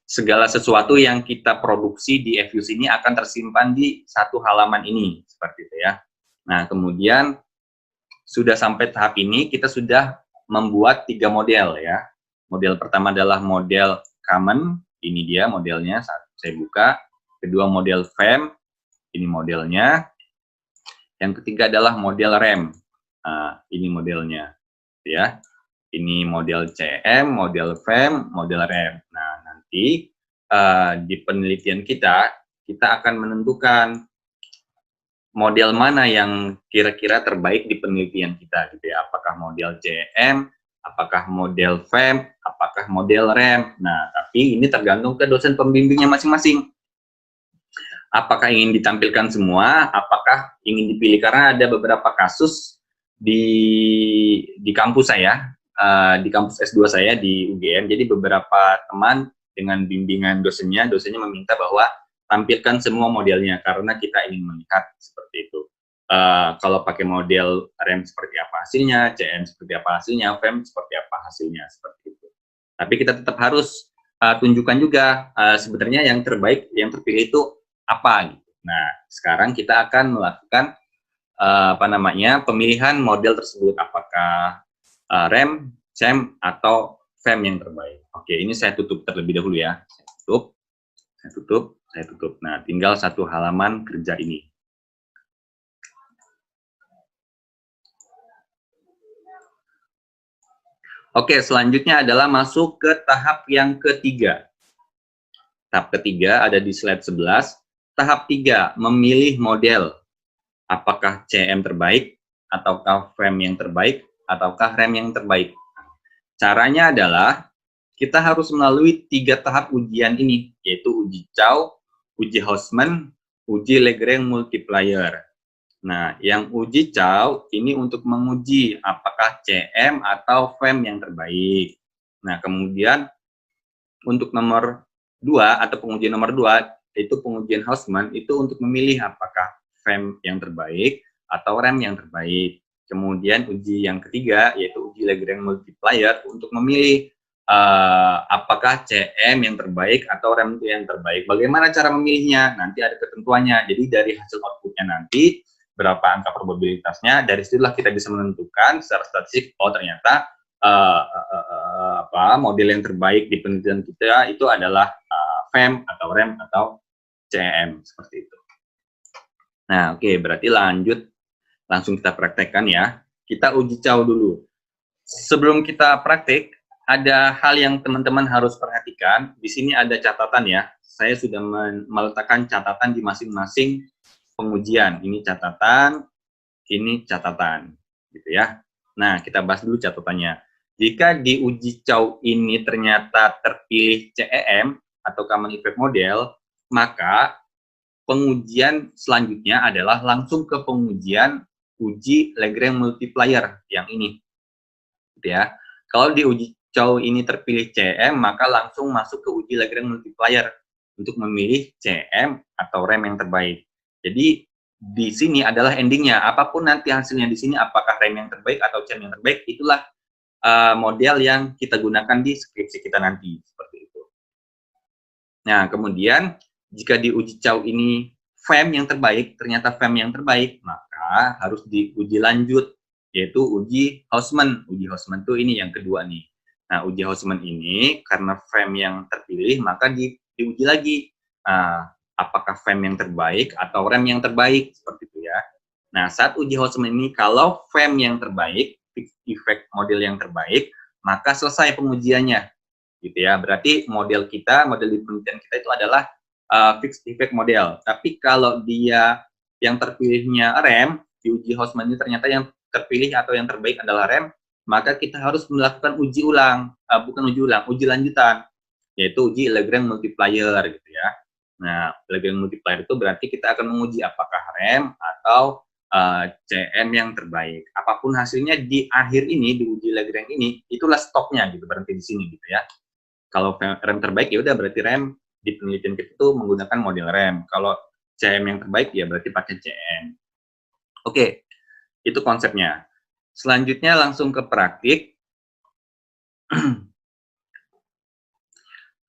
Segala sesuatu yang kita produksi di Evius ini akan tersimpan di satu halaman ini, seperti itu ya. Nah, kemudian sudah sampai tahap ini, kita sudah membuat 3 model ya. Model pertama adalah model common, ini dia modelnya, saya buka. Kedua model FEM, ini modelnya. Yang ketiga adalah model RAM, ini modelnya. Ya, ini model CM, model FEM, model RAM. Nah, nanti di penelitian kita akan menentukan model mana yang kira-kira terbaik di penelitian kita, gitu ya. Apakah model CM, apakah model FEM, apakah model RAM. Nah, tapi ini tergantung ke dosen pembimbingnya masing-masing. Apakah ingin ditampilkan semua, apakah ingin dipilih, karena ada beberapa kasus di kampus saya, di kampus S2 saya di UGM, jadi beberapa teman dengan bimbingan dosennya meminta bahwa tampilkan semua modelnya, karena kita ingin melihat seperti itu. Kalau pakai model RAM seperti apa hasilnya, CM seperti apa hasilnya, FEM seperti apa hasilnya, seperti itu. Tapi kita tetap harus tunjukkan juga sebenarnya yang terbaik, yang terpilih itu apa, gitu. Nah, sekarang kita akan melakukan pemilihan model tersebut, apakah RAM, CM, atau FEM yang terbaik. Oke, ini saya tutup terlebih dahulu ya. Saya tutup. Nah, tinggal satu halaman kerja ini. Oke, selanjutnya adalah masuk ke tahap yang ketiga. Tahap ketiga ada di slide 11. Tahap 3, memilih model. Apakah CM terbaik, ataukah frame yang terbaik, ataukah rem yang terbaik. Caranya adalah kita harus melalui 3 tahap ujian ini, yaitu uji Chow, uji Houseman, uji Lagrange multiplier. Nah, yang uji Chow ini untuk menguji apakah CM atau frame yang terbaik. Nah, kemudian untuk nomor 2 atau pengujian nomor 2, yaitu pengujian Houseman, itu untuk memilih apakah frame yang terbaik atau rem yang terbaik. Kemudian uji yang ketiga, yaitu uji Lagrange multiplier, untuk memilih apakah CM yang terbaik atau rem yang terbaik. Bagaimana cara memilihnya? Nanti ada ketentuannya. Jadi dari hasil outputnya nanti, berapa angka probabilitasnya, dari situlah kita bisa menentukan secara statistik, oh ternyata model yang terbaik di penelitian kita itu adalah FEM atau REM atau CM, seperti itu. Nah, oke, berarti langsung kita praktekkan ya. Kita uji Chow dulu. Sebelum kita praktek, ada hal yang teman-teman harus perhatikan. Di sini ada catatan ya. Saya sudah meletakkan catatan di masing-masing pengujian. Ini catatan, gitu ya. Nah, kita bahas dulu catatannya. Jika di uji Chow ini ternyata terpilih CEM atau Common Effect Model, maka pengujian selanjutnya adalah langsung ke pengujian uji Lagrange multiplier yang ini, gitu ya. Kalau di uji Chow ini terpilih CM, maka langsung masuk ke uji Lagrange multiplier untuk memilih CM atau rem yang terbaik. Jadi di sini adalah endingnya. Apapun nanti hasilnya di sini, apakah rem yang terbaik atau CM yang terbaik, itulah model yang kita gunakan di skripsi kita nanti, seperti itu. Nah, kemudian jika di uji Chow ini FEM yang terbaik, ternyata FEM yang terbaik, maka harus diuji lanjut, yaitu uji Houseman. Uji Houseman itu ini yang kedua nih. Nah, uji Houseman ini karena FEM yang terpilih, maka diuji lagi. Apakah FEM yang terbaik atau rem yang terbaik, seperti itu ya. Nah, saat uji Houseman ini, kalau FEM yang terbaik, fixed effect model yang terbaik, maka selesai pengujiannya, gitu ya. Berarti model di penelitian kita itu adalah fixed effect model. Tapi kalau dia yang terpilihnya rem, di uji Houseman ini ternyata yang terpilih atau yang terbaik adalah rem, maka kita harus melakukan uji lanjutan, yaitu uji Lagrange multiplier, gitu ya. Nah, Lagrange multiplier itu berarti kita akan menguji apakah rem atau CM yang terbaik. Apapun hasilnya di akhir ini, di uji Lagrange ini, itulah stopnya, gitu, berhenti di sini, gitu ya. Kalau rem terbaik, ya udah berarti rem di penelitian kita itu menggunakan model rem. Kalau CM yang terbaik, ya berarti pakai CM. Oke, itu konsepnya. Selanjutnya langsung ke praktik.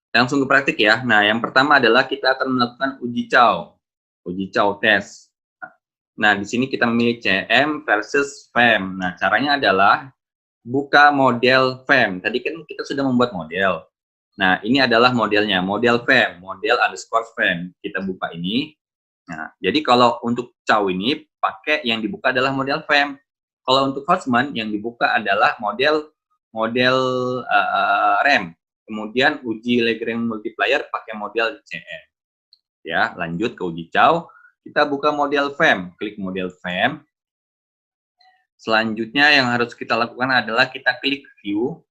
Langsung ke praktik ya. Nah, yang pertama adalah kita akan melakukan uji Chow test. Nah, di sini kita memilih CM versus FEM. Nah, caranya adalah buka model FEM. Tadi kan kita sudah membuat model. Nah, ini adalah modelnya, model FEM, model underscore FEM. Kita buka ini. Nah, jadi kalau untuk Chow ini, pakai yang dibuka adalah model FEM. Kalau untuk Houseman, yang dibuka adalah model rem. Kemudian uji Lagrange multiplier pakai model CM. Ya, lanjut ke uji Chow. Kita buka model FEM, klik model FEM. Selanjutnya yang harus kita lakukan adalah kita klik view.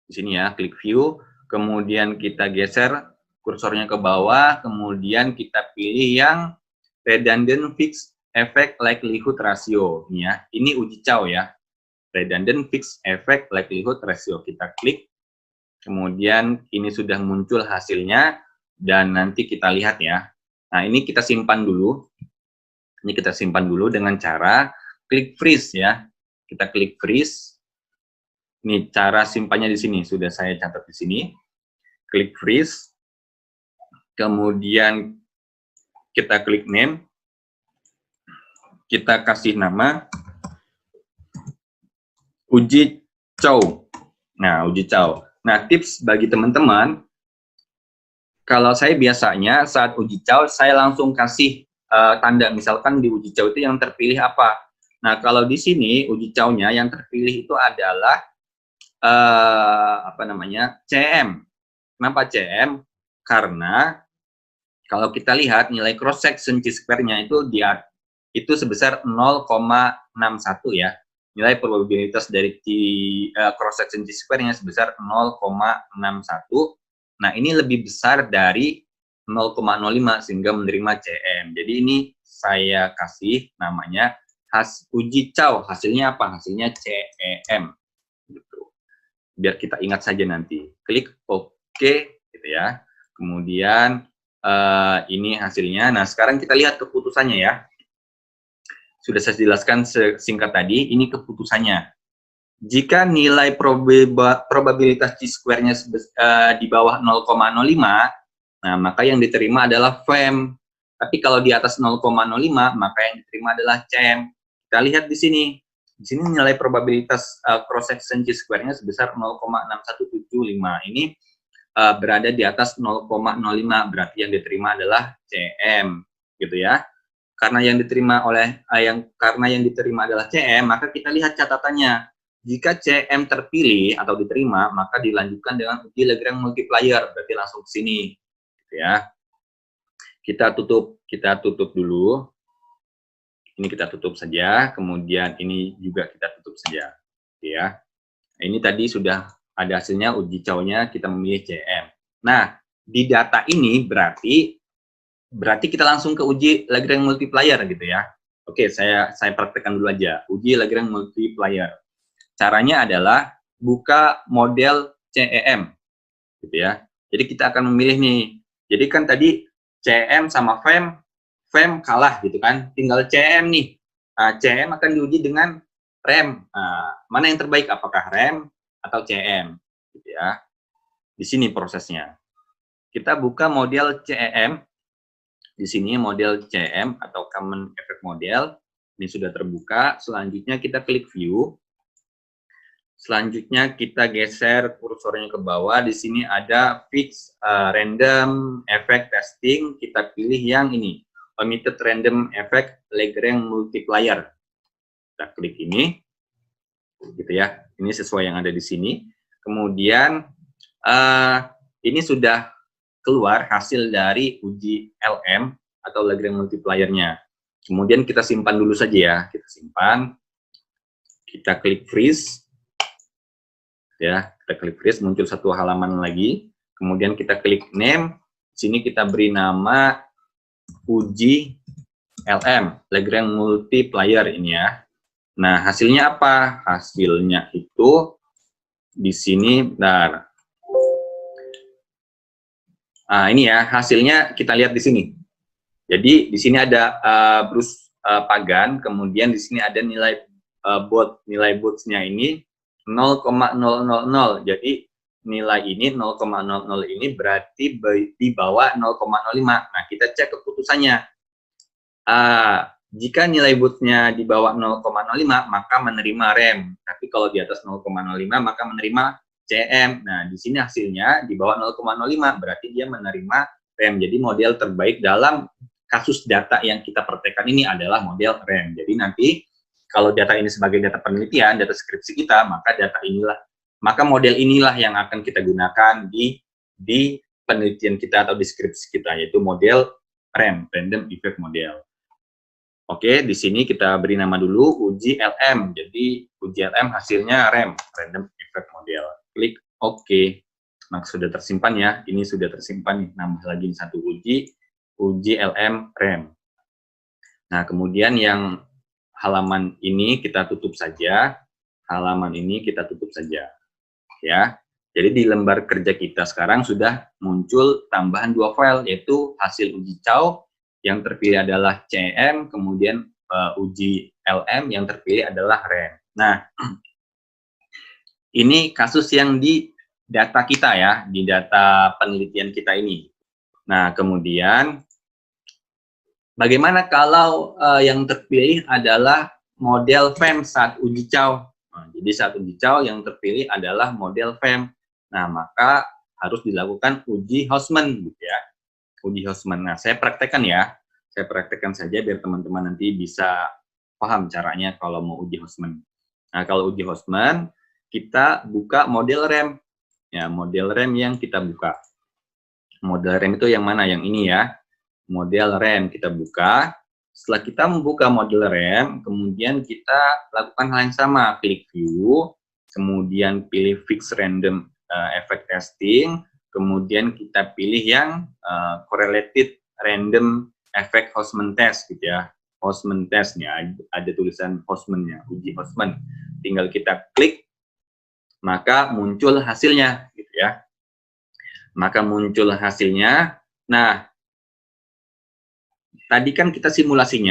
Di sini ya, klik view. Kemudian kita geser kursornya ke bawah. Kemudian kita pilih yang redundant fixed effect likelihood ratio. Ini ya, ini uji Chow ya. Redundant fixed effect likelihood ratio. Kita klik. Kemudian ini sudah muncul hasilnya. Dan nanti kita lihat ya. Nah, ini kita simpan dulu. Ini kita simpan dulu dengan cara klik freeze ya. Kita klik freeze. Ini cara simpannya di sini. Sudah saya catat di sini. Klik freeze. Kemudian kita klik name. Kita kasih nama uji Chow. Nah, uji Chow. Nah, tips bagi teman-teman, kalau saya biasanya saat uji Chow, saya langsung kasih tanda, misalkan di uji Chow itu yang terpilih apa. Nah, kalau di sini uji Chow-nya yang terpilih itu adalah CM. Kenapa CM? Karena kalau kita lihat nilai cross section chi-square-nya itu sebesar 0,61 ya. Nilai probabilitas dari cross section chi-square-nya sebesar 0,61. Nah, ini lebih besar dari 0,05 sehingga menerima CM. Jadi ini saya kasih namanya uji Chow. Hasilnya apa? Hasilnya CEM. Gitu. Biar kita ingat saja nanti. Klik OK gitu ya. Kemudian ini hasilnya. Nah, sekarang kita lihat keputusannya ya. Sudah saya jelaskan singkat tadi, ini keputusannya. Jika nilai probabilitas chi-square-nya di bawah 0,05, nah maka yang diterima adalah FEM. Tapi kalau di atas 0,05, maka yang diterima adalah CEM. Kita lihat di sini. Di sini nilai probabilitas cross section chi-square-nya sebesar 0,6175. Ini berada di atas 0,05, berarti yang diterima adalah CM, gitu ya. Karena yang diterima adalah CM, maka kita lihat catatannya. Jika CM terpilih atau diterima, maka dilanjutkan dengan uji Lagrange multiplier, berarti langsung ke sini, gitu ya. Kita tutup dulu. Ini kita tutup saja, kemudian ini juga kita tutup saja, gitu ya. Ini tadi sudah ada hasilnya, uji Chow-nya, kita memilih CM. Nah, di data ini berarti kita langsung ke uji Lagrange multiplier gitu ya. Oke, saya praktekkan dulu aja. Uji Lagrange multiplier. Caranya adalah buka model CEM gitu ya. Jadi kita akan memilih nih. Jadi kan tadi CEM sama FEM kalah gitu kan. Tinggal CEM nih. Nah, CEM akan diuji dengan REM. Nah, mana yang terbaik? Apakah REM atau CEM? Gitu ya. Di sini prosesnya. Kita buka model CEM. Di sini model CEM atau Common Effect Model. Ini sudah terbuka. Selanjutnya kita klik View. Selanjutnya kita geser kursornya ke bawah. Di sini ada Fix Random Effect Testing. Kita pilih yang ini, Omitted Random Effect Lagrange Multiplier. Kita klik ini, gitu ya. Ini sesuai yang ada di sini. Kemudian ini sudah keluar hasil dari uji LM atau Lagrange Multiplier-nya. Kemudian kita simpan dulu saja ya. Kita simpan. Kita klik Freeze. Ya, kita klik freeze, muncul satu halaman lagi. Kemudian kita klik name. Sini kita beri nama uji LM, Lagrange multiplier ini ya. Nah, hasilnya apa? Hasilnya itu di sini, bentar. Nah, ini ya, hasilnya kita lihat di sini. Jadi di sini ada Bruce Pagan, kemudian di sini ada nilai nilai bots-nya ini 0,000. Jadi nilai ini 0,00 ini berarti di bawah 0,05. Nah, kita cek keputusannya. Jika nilai bootnya di bawah 0,05 maka menerima REM. Tapi kalau di atas 0,05 maka menerima CM. Nah, di sini hasilnya di bawah 0,05 berarti dia menerima REM. Jadi model terbaik dalam kasus data yang kita praktekkan ini adalah model REM. Jadi nanti kalau data ini sebagai data penelitian, data skripsi kita, maka model inilah yang akan kita gunakan di penelitian kita atau di skripsi kita, yaitu model REM, Random Effect Model. Oke, di sini kita beri nama dulu uji LM. Jadi uji LM hasilnya REM, Random Effect Model. Klik OK. Nah, sudah tersimpan ya. Ini sudah tersimpan, nambah lagi satu uji LM REM. Nah, kemudian yang halaman ini kita tutup saja, halaman ini kita tutup saja, ya. Jadi di lembar kerja kita sekarang sudah muncul tambahan 2 file, yaitu hasil uji Chow, yang terpilih adalah CM, kemudian uji LM, yang terpilih adalah REM. Nah, ini kasus yang di data kita ya, di data penelitian kita ini. Nah, kemudian bagaimana kalau yang terpilih adalah model FEM saat uji Chow? Nah, jadi saat uji Chow yang terpilih adalah model FEM. Nah, maka harus dilakukan uji Hausman, gitu ya. Uji Hausman. Nah, saya praktekkan ya. Saya praktekkan saja biar teman-teman nanti bisa paham caranya kalau mau uji Hausman. Nah, kalau uji Hausman, kita buka model RAM. Ya, model RAM yang kita buka. Model RAM itu yang mana? Yang ini ya. Model RAM kita buka. Setelah kita membuka model RAM, kemudian kita lakukan hal yang sama. Klik View, kemudian pilih Fix Random Effect Testing, kemudian kita pilih yang Correlated Random Effect Hostman Test gitu ya. Hostman Test nya ada tulisan Hostman-nya, uji Hostman. Tinggal kita klik, maka muncul hasilnya gitu ya. Maka muncul hasilnya. Nah, tadi kan kita simulasi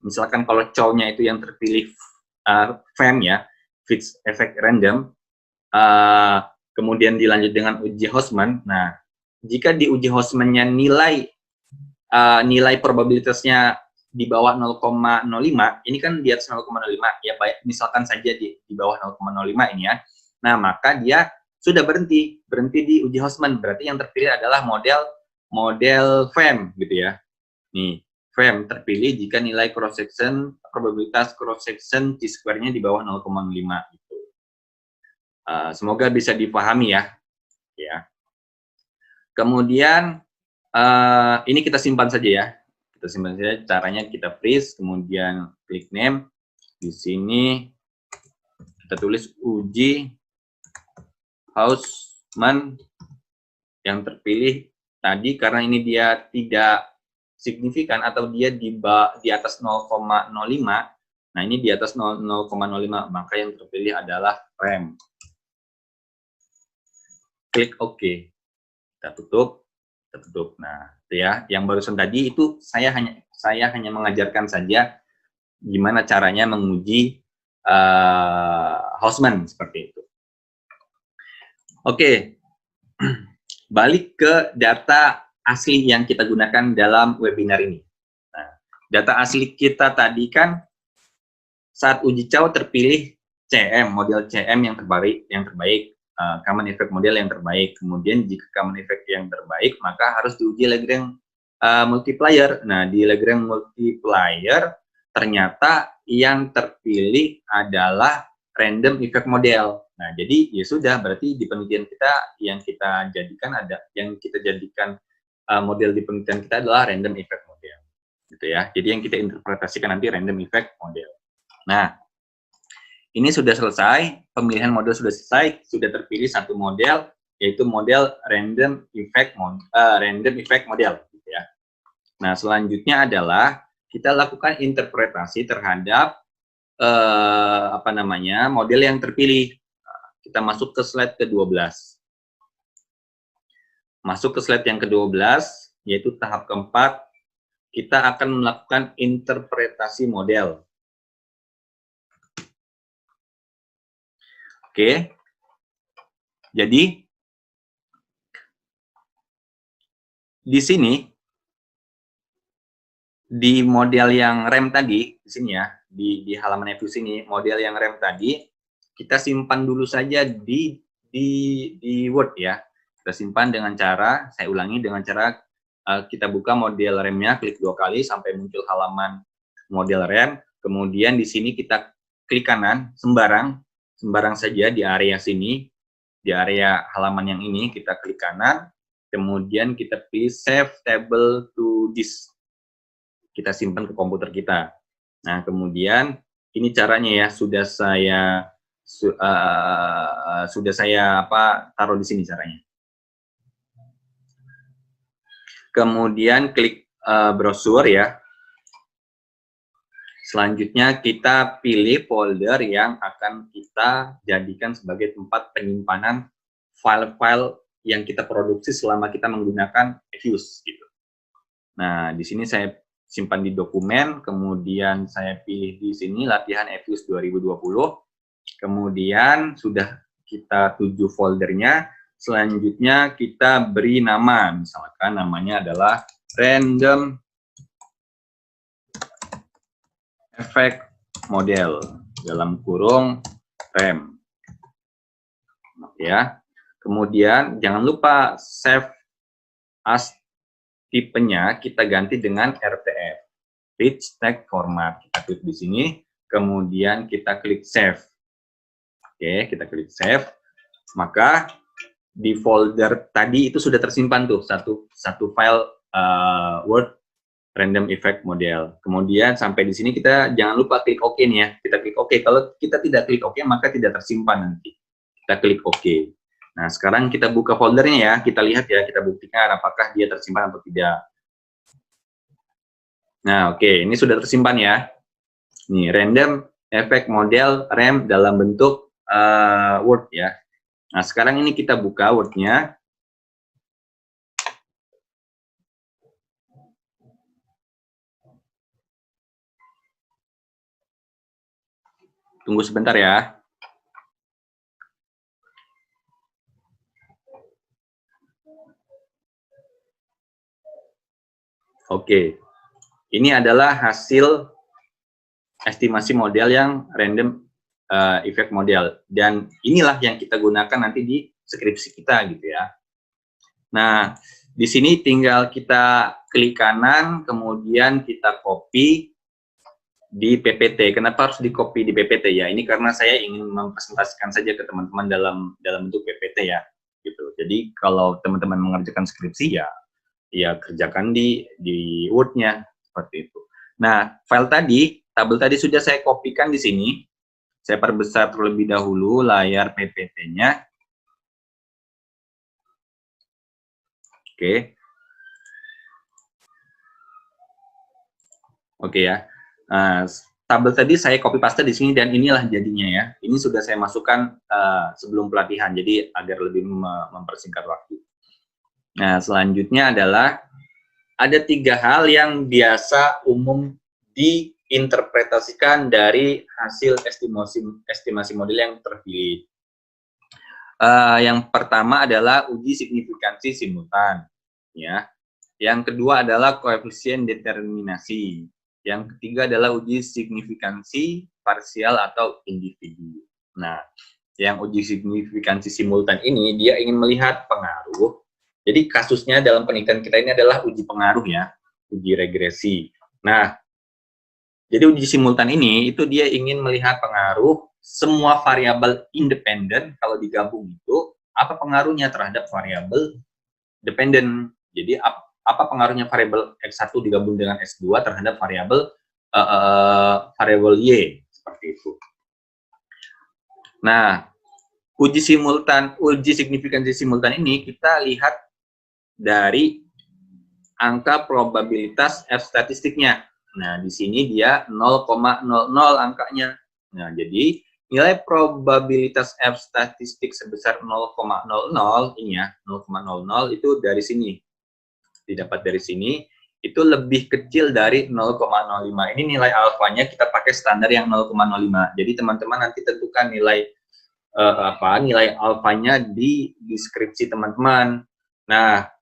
misalkan kalau cow-nya itu yang terpilih FEM ya, Fixed Effect Random, kemudian dilanjut dengan uji Hostman. Nah, jika di uji Hostman-nya nilai probabilitasnya di bawah 0,05, ini kan di atas 0,05 ya, baik misalkan saja di bawah 0,05 ini ya. Nah, maka dia sudah berhenti di uji Hostman, berarti yang terpilih adalah model FEM gitu ya. Nih, FEM terpilih jika nilai cross section, probabilitas cross section T-square-nya di bawah 0,5 gitu. Semoga bisa dipahami ya. Kemudian ini kita simpan saja ya. Kita simpan saja, caranya kita freeze, kemudian klik name. Di sini kita tulis uji Hostman yang terpilih tadi, karena ini dia tidak signifikan atau dia di atas 0,05. Nah, ini di atas 0,05, maka yang terpilih adalah RAM. Klik OK. Kita tutup. Nah, itu ya, yang barusan tadi itu saya hanya mengajarkan saja gimana caranya menguji Hostman seperti itu. Oke, balik ke data asli yang kita gunakan dalam webinar ini. Nah, data asli kita tadi kan saat uji cow terpilih CM, model CM yang terbaik, common effect model yang terbaik. Kemudian jika common effect yang terbaik, maka harus diuji Lagrange multiplier. Nah, di Lagrange multiplier ternyata yang terpilih adalah random effect model. Nah, jadi ya sudah, berarti di penelitian kita yang kita jadikan model di penelitian kita adalah random effect model, gitu ya. Jadi yang kita interpretasikan nanti random effect model. Nah, ini sudah selesai, pemilihan model sudah selesai, sudah terpilih satu model, yaitu model random effect model, gitu ya. Nah, selanjutnya adalah kita lakukan interpretasi terhadap model yang terpilih. Kita masuk ke slide ke-12. Masuk ke slide yang ke-12, yaitu tahap keempat, kita akan melakukan interpretasi model. Oke, jadi di sini di model yang RAM tadi, di sini ya, di halaman review sini, model yang RAM tadi kita simpan dulu saja di Word ya. Kita simpan dengan cara, saya ulangi, dengan cara kita buka model RAM-nya, klik 2 kali sampai muncul halaman model RAM. Kemudian di sini kita klik kanan, sembarang saja di area sini, di area halaman yang ini kita klik kanan, kemudian kita pilih Save Table to Disk, kita simpan ke komputer kita. Nah, kemudian ini caranya ya, sudah saya taruh di sini caranya. Kemudian klik browser ya. Selanjutnya kita pilih folder yang akan kita jadikan sebagai tempat penyimpanan file-file yang kita produksi selama kita menggunakan Fuse gitu. Nah, di sini saya simpan di dokumen, kemudian saya pilih di sini latihan Fuse 2020. Kemudian sudah kita tuju foldernya, selanjutnya kita beri nama, misalkan namanya adalah random effect model dalam kurung RAM ya. Kemudian jangan lupa save as, tipenya kita ganti dengan RTF, rich text format. Kita klik di sini, kemudian kita klik save. Oke, kita klik save, maka di folder tadi itu sudah tersimpan tuh satu file Word random effect model. Kemudian sampai di sini kita jangan lupa klik OK nih ya. Kita klik OK. Kalau kita tidak klik OK maka tidak tersimpan nanti. Kita klik OK. Nah, sekarang kita buka foldernya ya. Kita lihat ya, kita buktikan apakah dia tersimpan atau tidak. Nah, oke, ini sudah tersimpan ya. Nih, random effect model RAM dalam bentuk Word ya. Nah, sekarang ini kita buka Word-nya. Tunggu sebentar ya. Oke. Ini adalah hasil estimasi model yang random effect model. Dan inilah yang kita gunakan nanti di skripsi kita gitu ya. Nah, di sini tinggal kita klik kanan, kemudian kita copy di PPT. Kenapa harus di copy di PPT ya? Ini karena saya ingin mempresentasikan saja ke teman-teman dalam bentuk PPT ya, gitu. Jadi kalau teman-teman mengerjakan skripsi ya kerjakan di Word-nya seperti itu. Nah, tabel tadi sudah saya kopikan di sini. Saya perbesar terlebih dahulu layar PPT-nya. Oke. Oke ya. Tabel tadi saya copy paste di sini dan inilah jadinya ya. Ini sudah saya masukkan sebelum pelatihan, jadi agar lebih mempersingkat waktu. Nah, selanjutnya adalah ada 3 hal yang biasa umum diinterpretasikan dari hasil estimasi model yang terpilih. Yang pertama adalah uji signifikansi simultan, ya. Yang kedua adalah koefisien determinasi. Yang ketiga adalah uji signifikansi parsial atau individu. Nah, yang uji signifikansi simultan ini dia ingin melihat pengaruh. Jadi kasusnya dalam penelitian kita ini adalah uji pengaruh ya, uji regresi. Nah, jadi uji simultan ini itu dia ingin melihat pengaruh semua variabel independen kalau digabung itu apa pengaruhnya terhadap variabel dependen. Jadi apa pengaruhnya variabel X1 digabung dengan X2 terhadap variabel Y seperti itu. Nah, uji signifikansi simultan ini kita lihat dari angka probabilitas F statistiknya. Nah, di sini dia 0,00 angkanya. Nah, jadi nilai probabilitas F statistik sebesar 0,00 ini ya, 0,00 itu dari sini. Didapat dari sini, itu lebih kecil dari 0,05. Ini nilai alfanya kita pakai standar yang 0,05. Jadi teman-teman nanti tentukan nilai nilai alfanya di deskripsi teman-teman. Nah,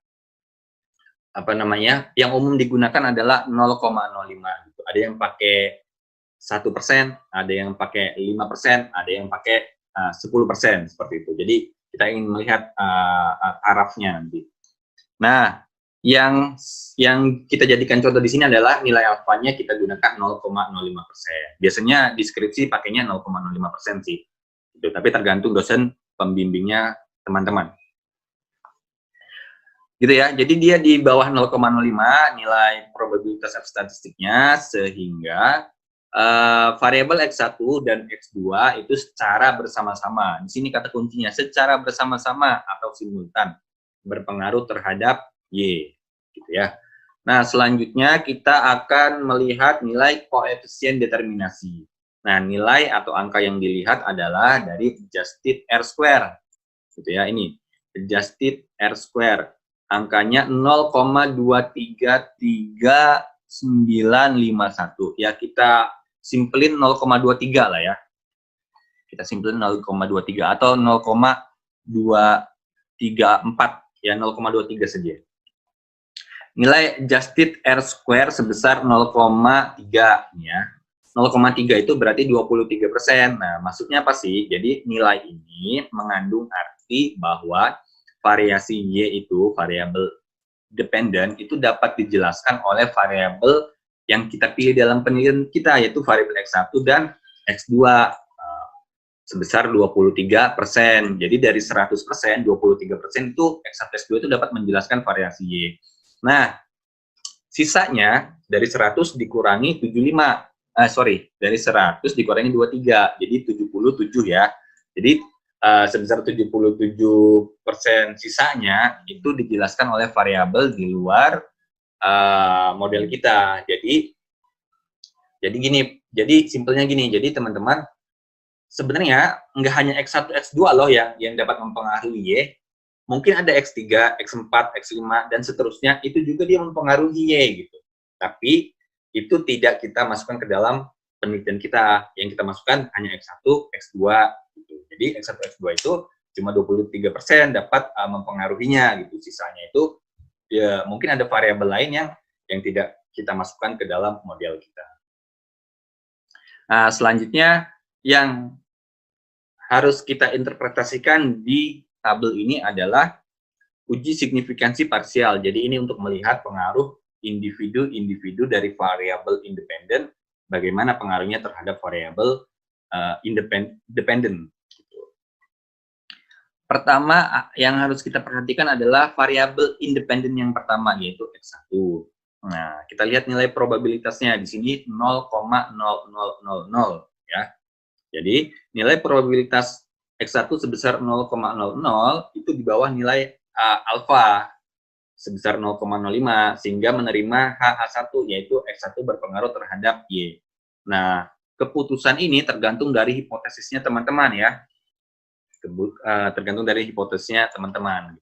yang umum digunakan adalah 0,05. Gitu. Ada yang pakai 1%, ada yang pakai 5%, ada yang pakai 10% seperti itu. Jadi kita ingin melihat arafnya nanti. Nah, yang kita jadikan contoh di sini adalah nilai alfanya kita gunakan 0,05%. Biasanya deskripsi pakainya 0,05% sih. Gitu. Tapi tergantung dosen pembimbingnya teman-teman. Gitu ya. Jadi dia di bawah 0,05 nilai probabilitas F statistiknya sehingga variabel X1 dan X2 itu secara bersama-sama. Di sini kata kuncinya secara bersama-sama atau simultan berpengaruh terhadap Y. Gitu ya. Nah, selanjutnya kita akan melihat nilai koefisien determinasi. Nah, nilai atau angka yang dilihat adalah dari adjusted R-square. Gitu ya, ini. Adjusted R-square. Angkanya 0,2333951. Ya, kita simpelin 0,23 lah ya. Kita simpelin 0,23 atau 0,234. Ya, 0,23 saja. Nilai adjusted R-square sebesar 0,3 ya. 0,3 itu berarti 23%. Nah, maksudnya apa sih? Jadi nilai ini mengandung arti bahwa variasi Y itu variabel dependen itu dapat dijelaskan oleh variabel yang kita pilih dalam penelitian kita, yaitu variabel X1 dan X2 sebesar 23%. Jadi dari 100%, 23% itu X1, X2 itu dapat menjelaskan variasi Y. Nah, sisanya dari 100 dikurangi 75, dari 100 dikurangi 23, jadi 77 ya. Jadi sebesar 77% sisanya itu dijelaskan oleh variabel di luar model kita. Jadi gini, jadi simpelnya gini. Jadi teman-teman, sebenarnya nggak hanya X1, X2 loh yang dapat mempengaruhi Y. Mungkin ada X3, X4, X5, dan seterusnya, itu juga dia mempengaruhi Y gitu. Tapi itu tidak kita masukkan ke dalam penelitian kita. Yang kita masukkan hanya X1, X2 gitu. Jadi X1, X2 itu cuma 23% dapat mempengaruhinya gitu. Sisanya itu ya mungkin ada variabel lain yang tidak kita masukkan ke dalam model kita. Nah, selanjutnya yang harus kita interpretasikan di tabel ini adalah uji signifikansi parsial. Jadi ini untuk melihat pengaruh individu-individu dari variabel independen, bagaimana pengaruhnya terhadap variabel independen. Pertama yang harus kita perhatikan adalah variabel independen yang pertama, yaitu X1. Nah, kita lihat nilai probabilitasnya di sini 0,0000 ya. Jadi nilai probabilitas X1 sebesar 0,00 itu di bawah nilai alfa sebesar 0,05 sehingga menerima HA1, yaitu X1 berpengaruh terhadap Y. Nah, keputusan ini tergantung dari hipotesisnya teman-teman ya. Tergantung dari hipotesisnya teman-teman.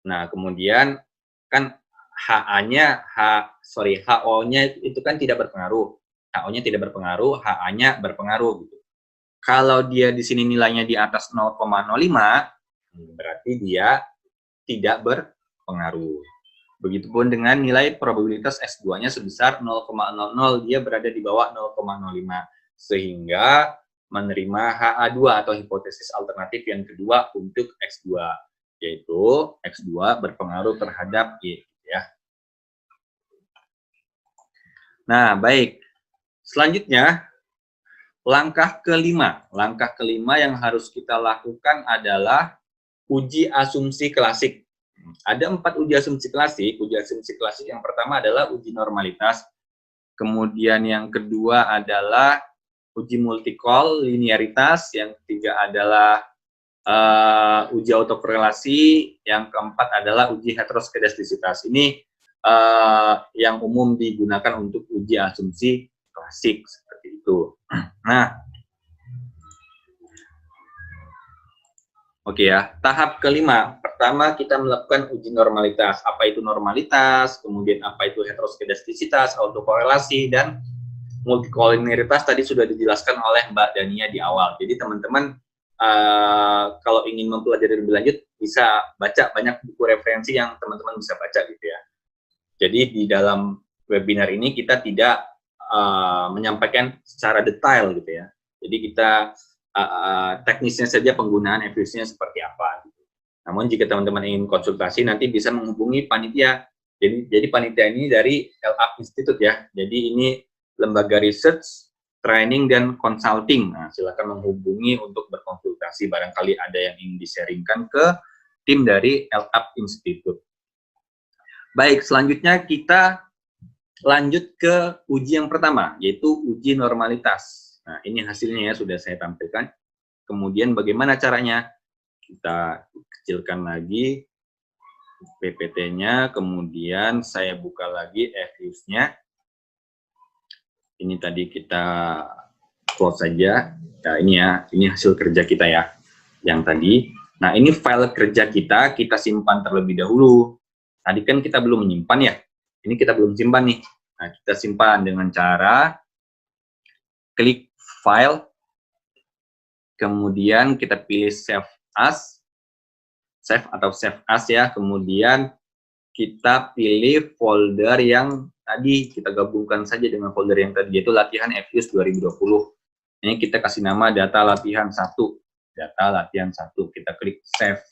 Nah, kemudian kan HO-nya itu kan tidak berpengaruh. HO-nya tidak berpengaruh, HA-nya berpengaruh gitu. Kalau dia di sini nilainya di atas 0,05, berarti dia tidak berpengaruh. Begitupun dengan nilai probabilitas X2-nya sebesar 0,00, dia berada di bawah 0,05, sehingga menerima HA2 atau hipotesis alternatif yang kedua untuk X2, yaitu X2 berpengaruh terhadap Y. Ya. Nah, baik. Selanjutnya, langkah kelima yang harus kita lakukan adalah uji asumsi klasik. Ada 4 uji asumsi klasik. Uji asumsi klasik yang pertama adalah uji normalitas. Kemudian yang kedua adalah uji multikol linearitas. Yang ketiga adalah uji autokorelasi. Yang keempat adalah uji heteroskedastisitas. Ini yang umum digunakan untuk uji asumsi klasik. Itu. Nah, oke ya. Tahap kelima, pertama kita melakukan uji normalitas. Apa itu normalitas? Kemudian apa itu heteroskedastisitas, autokorelasi, dan multikolinearitas tadi sudah dijelaskan oleh Mbak Dania di awal. Jadi teman-teman kalau ingin mempelajari lebih lanjut bisa baca banyak buku referensi yang teman-teman bisa baca gitu ya. Jadi di dalam webinar ini kita tidak menyampaikan secara detail gitu ya. Jadi kita teknisnya saja penggunaan evaluasinya seperti apa. Gitu. Namun jika teman-teman ingin konsultasi nanti bisa menghubungi panitia. Jadi panitia ini dari LUP Institute ya. Jadi ini lembaga research, training dan consulting. Nah, silakan menghubungi untuk berkonsultasi. Barangkali ada yang ingin di-sharingkan ke tim dari LUP Institute. Baik, selanjutnya kita lanjut ke uji yang pertama, yaitu uji normalitas. Nah, ini hasilnya ya, sudah saya tampilkan. Kemudian bagaimana caranya? Kita kecilkan lagi PPT-nya, kemudian saya buka lagi evaluasinya. Ini tadi kita close saja. Nah, ini ya, ini hasil kerja kita ya, yang tadi. Nah, ini file kerja kita simpan terlebih dahulu. Tadi kan kita belum menyimpan ya. Ini kita belum simpan nih. Nah, kita simpan dengan cara klik file, kemudian kita pilih save as, save atau save as ya, kemudian kita pilih folder yang tadi, kita gabungkan saja dengan folder yang tadi, yaitu latihan EVIUS 2020. Ini kita kasih nama data latihan 1, kita klik save.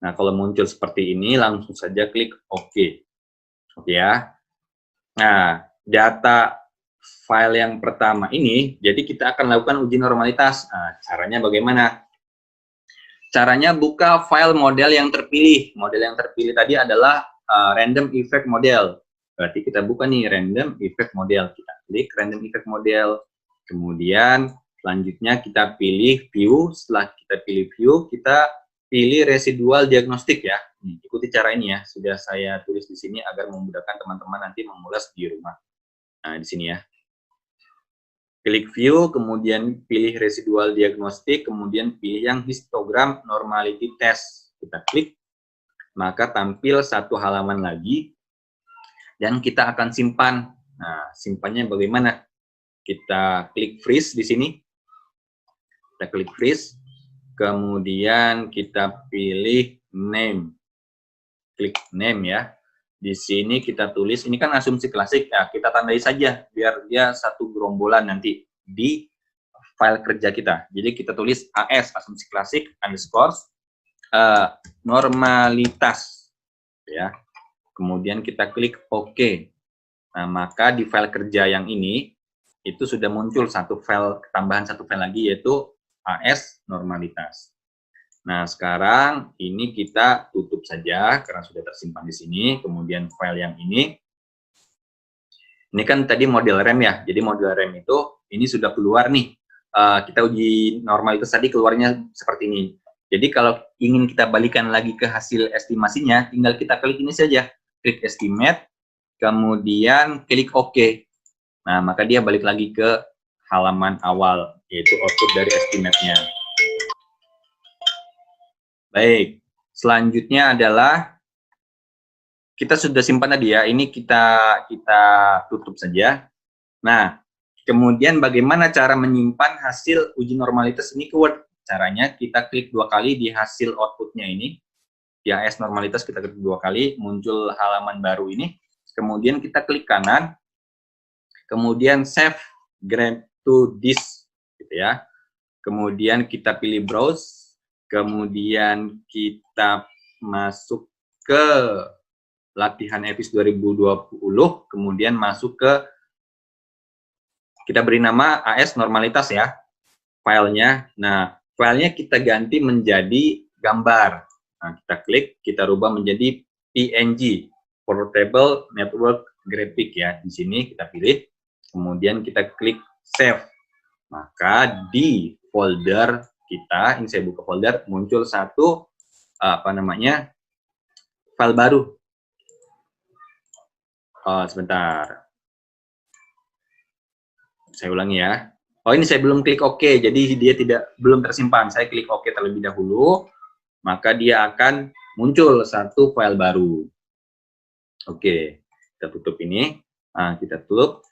Nah, kalau muncul seperti ini, langsung saja klik OK. Oke ya. Nah, data file yang pertama ini, jadi kita akan lakukan uji normalitas. Nah, caranya bagaimana? Caranya buka file model yang terpilih. Model yang terpilih tadi adalah random effect model. Berarti kita buka nih random effect model. Kita klik random effect model. Kemudian selanjutnya kita pilih view. Setelah kita pilih view, kita pilih residual diagnostik ya. Ikuti cara ini ya. Sudah saya tulis di sini agar memudahkan teman-teman nanti mengulas di rumah. Nah, di sini ya. Klik view, kemudian pilih residual diagnostik, kemudian pilih yang histogram normality test. Kita klik, maka tampil satu halaman lagi, dan kita akan simpan. Nah, simpannya bagaimana? Kita klik freeze di sini. Kita klik freeze, kemudian kita pilih name. Klik name ya. Di sini kita tulis, ini kan asumsi klasik, ya kita tandai saja biar dia satu gerombolan nanti di file kerja kita. Jadi kita tulis AS, asumsi klasik, underscore, normalitas, ya. Kemudian kita klik OK. Nah, maka di file kerja yang ini, itu sudah muncul satu file, tambahan satu file lagi, yaitu AS normalitas. Nah, sekarang ini kita tutup saja karena sudah tersimpan di sini. Kemudian file yang ini kan tadi model RAM ya. Jadi model RAM itu ini sudah keluar nih. Kita uji normalitas tadi keluarnya seperti ini. Jadi kalau ingin kita balikan lagi ke hasil estimasinya, tinggal kita klik ini saja. Klik estimate, kemudian klik OK. Nah, maka dia balik lagi ke halaman awal, yaitu output dari estimate-nya. Baik, selanjutnya adalah kita sudah simpan tadi ya, ini kita tutup saja. Nah, kemudian bagaimana cara menyimpan hasil uji normalitas ini ke Word? Caranya kita klik 2 kali di hasil outputnya ini, di AS normalitas kita klik 2 kali, muncul halaman baru ini, kemudian kita klik kanan, kemudian save grab to disk, gitu ya. Kemudian kita pilih browse, kemudian kita masuk ke latihan EPIS 2020, kemudian masuk ke, kita beri nama AS normalitas ya, filenya. Nah, filenya kita ganti menjadi gambar. Nah, kita klik, kita rubah menjadi PNG, Portable Network Graphic ya. Di sini kita pilih, kemudian kita klik save. Maka di folder kita, ini saya buka folder, muncul satu file baru. Sebentar, saya ulangi ya. Ini saya belum klik OK, jadi dia belum tersimpan. Saya klik OK terlebih dahulu, maka dia akan muncul satu file baru. Oke, kita tutup ini. Nah, kita tutup.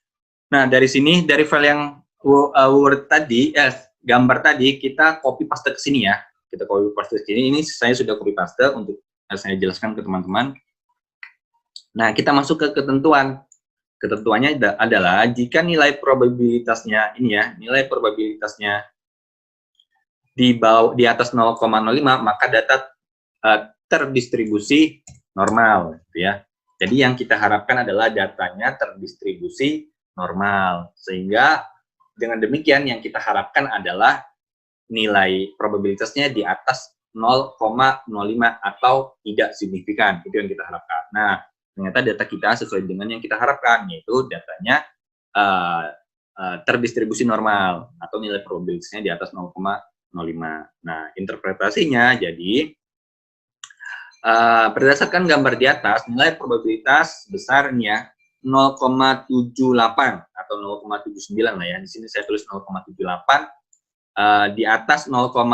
Nah, dari sini, dari file yang Word tadi, gambar tadi, kita copy paste ke sini ya. Kita copy paste ke sini. Ini saya sudah copy paste untuk saya jelaskan ke teman-teman. Nah, kita masuk ke ketentuan. Ketentuannya adalah jika nilai probabilitasnya ini ya, nilai probabilitasnya di atas 0,05, maka data terdistribusi normal, gitu ya. Jadi yang kita harapkan adalah datanya terdistribusi normal, sehingga dengan demikian yang kita harapkan adalah nilai probabilitasnya di atas 0,05 atau tidak signifikan. Itu yang kita harapkan. Nah, ternyata data kita sesuai dengan yang kita harapkan, yaitu datanya terdistribusi normal atau nilai probabilitasnya di atas 0,05. Nah, interpretasinya jadi berdasarkan gambar di atas, nilai probabilitas besarnya 0,78 atau 0,79 lah ya. Di sini saya tulis 0,78. Di atas 0,05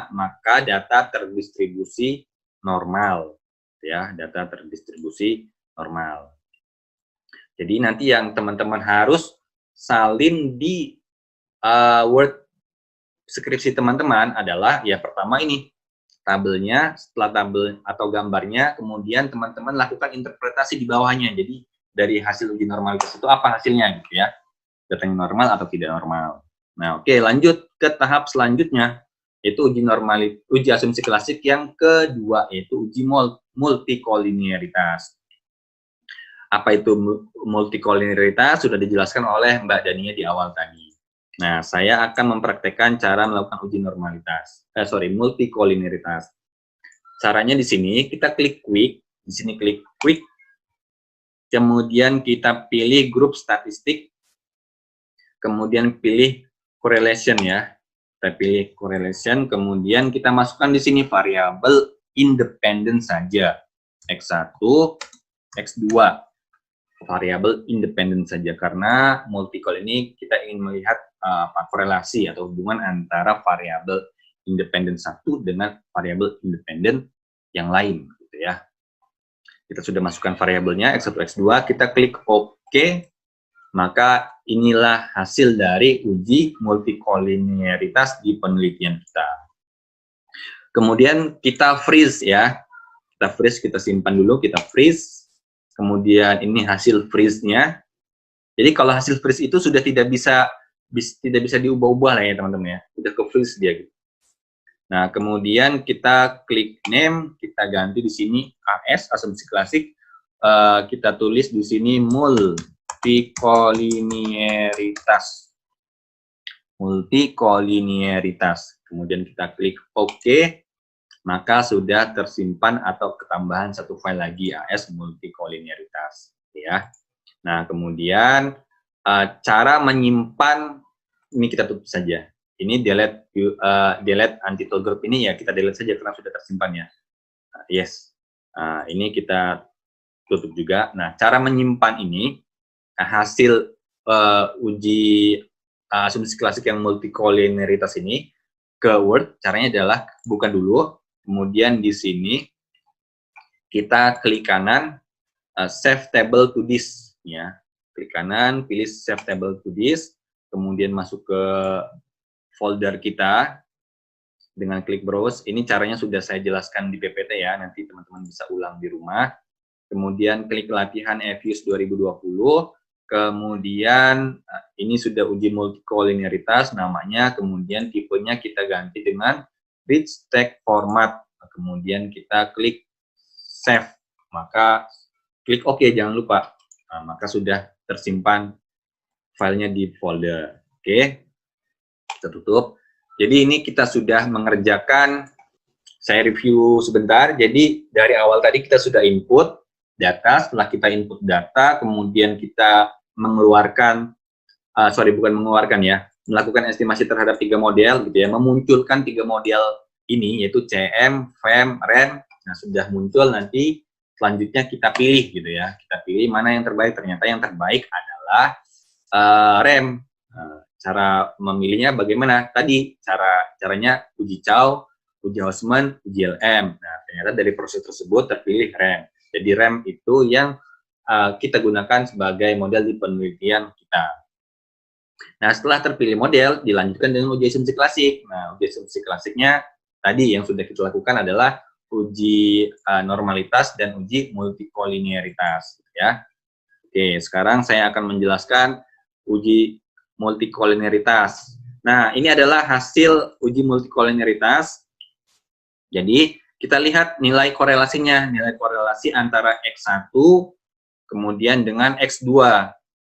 maka data terdistribusi normal, ya, data terdistribusi normal. Jadi nanti yang teman-teman harus salin di Word skripsi teman-teman adalah ya pertama ini tabelnya, setelah tabel atau gambarnya, kemudian teman-teman lakukan interpretasi di bawahnya. Jadi dari hasil uji normalitas itu apa hasilnya gitu ya, datanya normal atau tidak normal. Nah, oke, lanjut ke tahap selanjutnya, yaitu uji asumsi klasik yang kedua, yaitu uji multikolinearitas. Apa itu multikolinialitas sudah dijelaskan oleh Mbak Dania di awal tadi. Nah, saya akan mempraktekkan cara melakukan uji normalitas. Multikolinialitas. Caranya di sini kita klik quick, di sini klik quick, kemudian kita pilih grup statistik, kemudian pilih correlation ya. Kita pilih correlation, kemudian kita masukkan di sini variabel independen saja. X1, X2. Variabel independen saja karena multicol ini kita ingin melihat korelasi atau hubungan antara variabel independen satu dengan variabel independen yang lain gitu ya. Kita sudah masukkan variabelnya X1, X2, kita klik OK, maka inilah hasil dari uji multikoliniaritas di penelitian kita. Kemudian kita freeze ya. Kita freeze, kita simpan dulu, kita freeze. Kemudian ini hasil freeze-nya. Jadi kalau hasil freeze itu sudah tidak bisa diubah-ubah lah ya teman-teman ya. Udah ke freeze dia gitu. Nah, kemudian kita klik name, kita ganti di sini AS, asumsi klasik. Kita tulis di sini multikoliniaritas. Multikoliniaritas. Kemudian kita klik OK, maka sudah tersimpan atau ketambahan satu file lagi AS multikoliniaritas. Ya. Nah, kemudian cara menyimpan ini kita tutup saja. Ini delete untitled group ini ya kita delete saja karena sudah tersimpan ya. Yes. Ini kita tutup juga. Nah, cara menyimpan ini hasil uji asumsi klasik yang multikoliniaritas ini ke Word, caranya adalah buka dulu, kemudian di sini kita klik kanan save table to this ya. Klik kanan, pilih save table to this, kemudian masuk ke folder kita dengan klik browse. Ini caranya sudah saya jelaskan di PPT ya, nanti teman-teman bisa ulang di rumah. Kemudian klik latihan EVIUS 2020, kemudian ini sudah uji multikoliniaritas namanya, kemudian tipenya kita ganti dengan rich text format, kemudian kita klik save, maka klik OK jangan lupa. Nah, maka sudah tersimpan filenya di folder. Oke. Kita tutup. Jadi ini kita sudah mengerjakan, saya review sebentar. Jadi dari awal tadi kita sudah input data, setelah kita input data, kemudian kita mengeluarkan, melakukan estimasi terhadap 3 model, gitu ya, memunculkan 3 model ini, yaitu CM, FEM, REM. Nah, sudah muncul, nanti selanjutnya kita pilih, gitu ya, kita pilih mana yang terbaik. Ternyata yang terbaik adalah REM. Cara memilihnya bagaimana? Tadi caranya uji Chow, uji Hausman, uji LM. Nah, ternyata dari proses tersebut terpilih REM. Jadi REM itu yang kita gunakan sebagai model di penelitian kita. Nah, setelah terpilih model, dilanjutkan dengan uji asumsi klasik. Nah, uji asumsi klasiknya tadi yang sudah kita lakukan adalah uji normalitas dan uji multikoliniaritas. Ya. Oke, sekarang saya akan menjelaskan uji multikoliniaritas. Nah, ini adalah hasil uji multikoliniaritas. Jadi, kita lihat nilai korelasinya, nilai korelasi antara X1 kemudian dengan X2.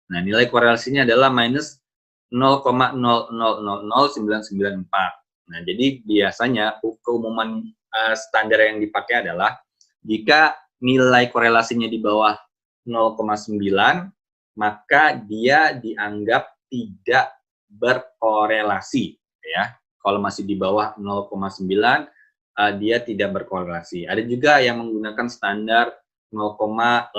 Nah, nilai korelasinya adalah minus 0,000994. Nah, jadi biasanya keumuman standar yang dipakai adalah jika nilai korelasinya di bawah 0,9, maka dia dianggap tidak berkorelasi, ya. Kalau masih di bawah 0,9, dia tidak berkorelasi. Ada juga yang menggunakan standar 0,85.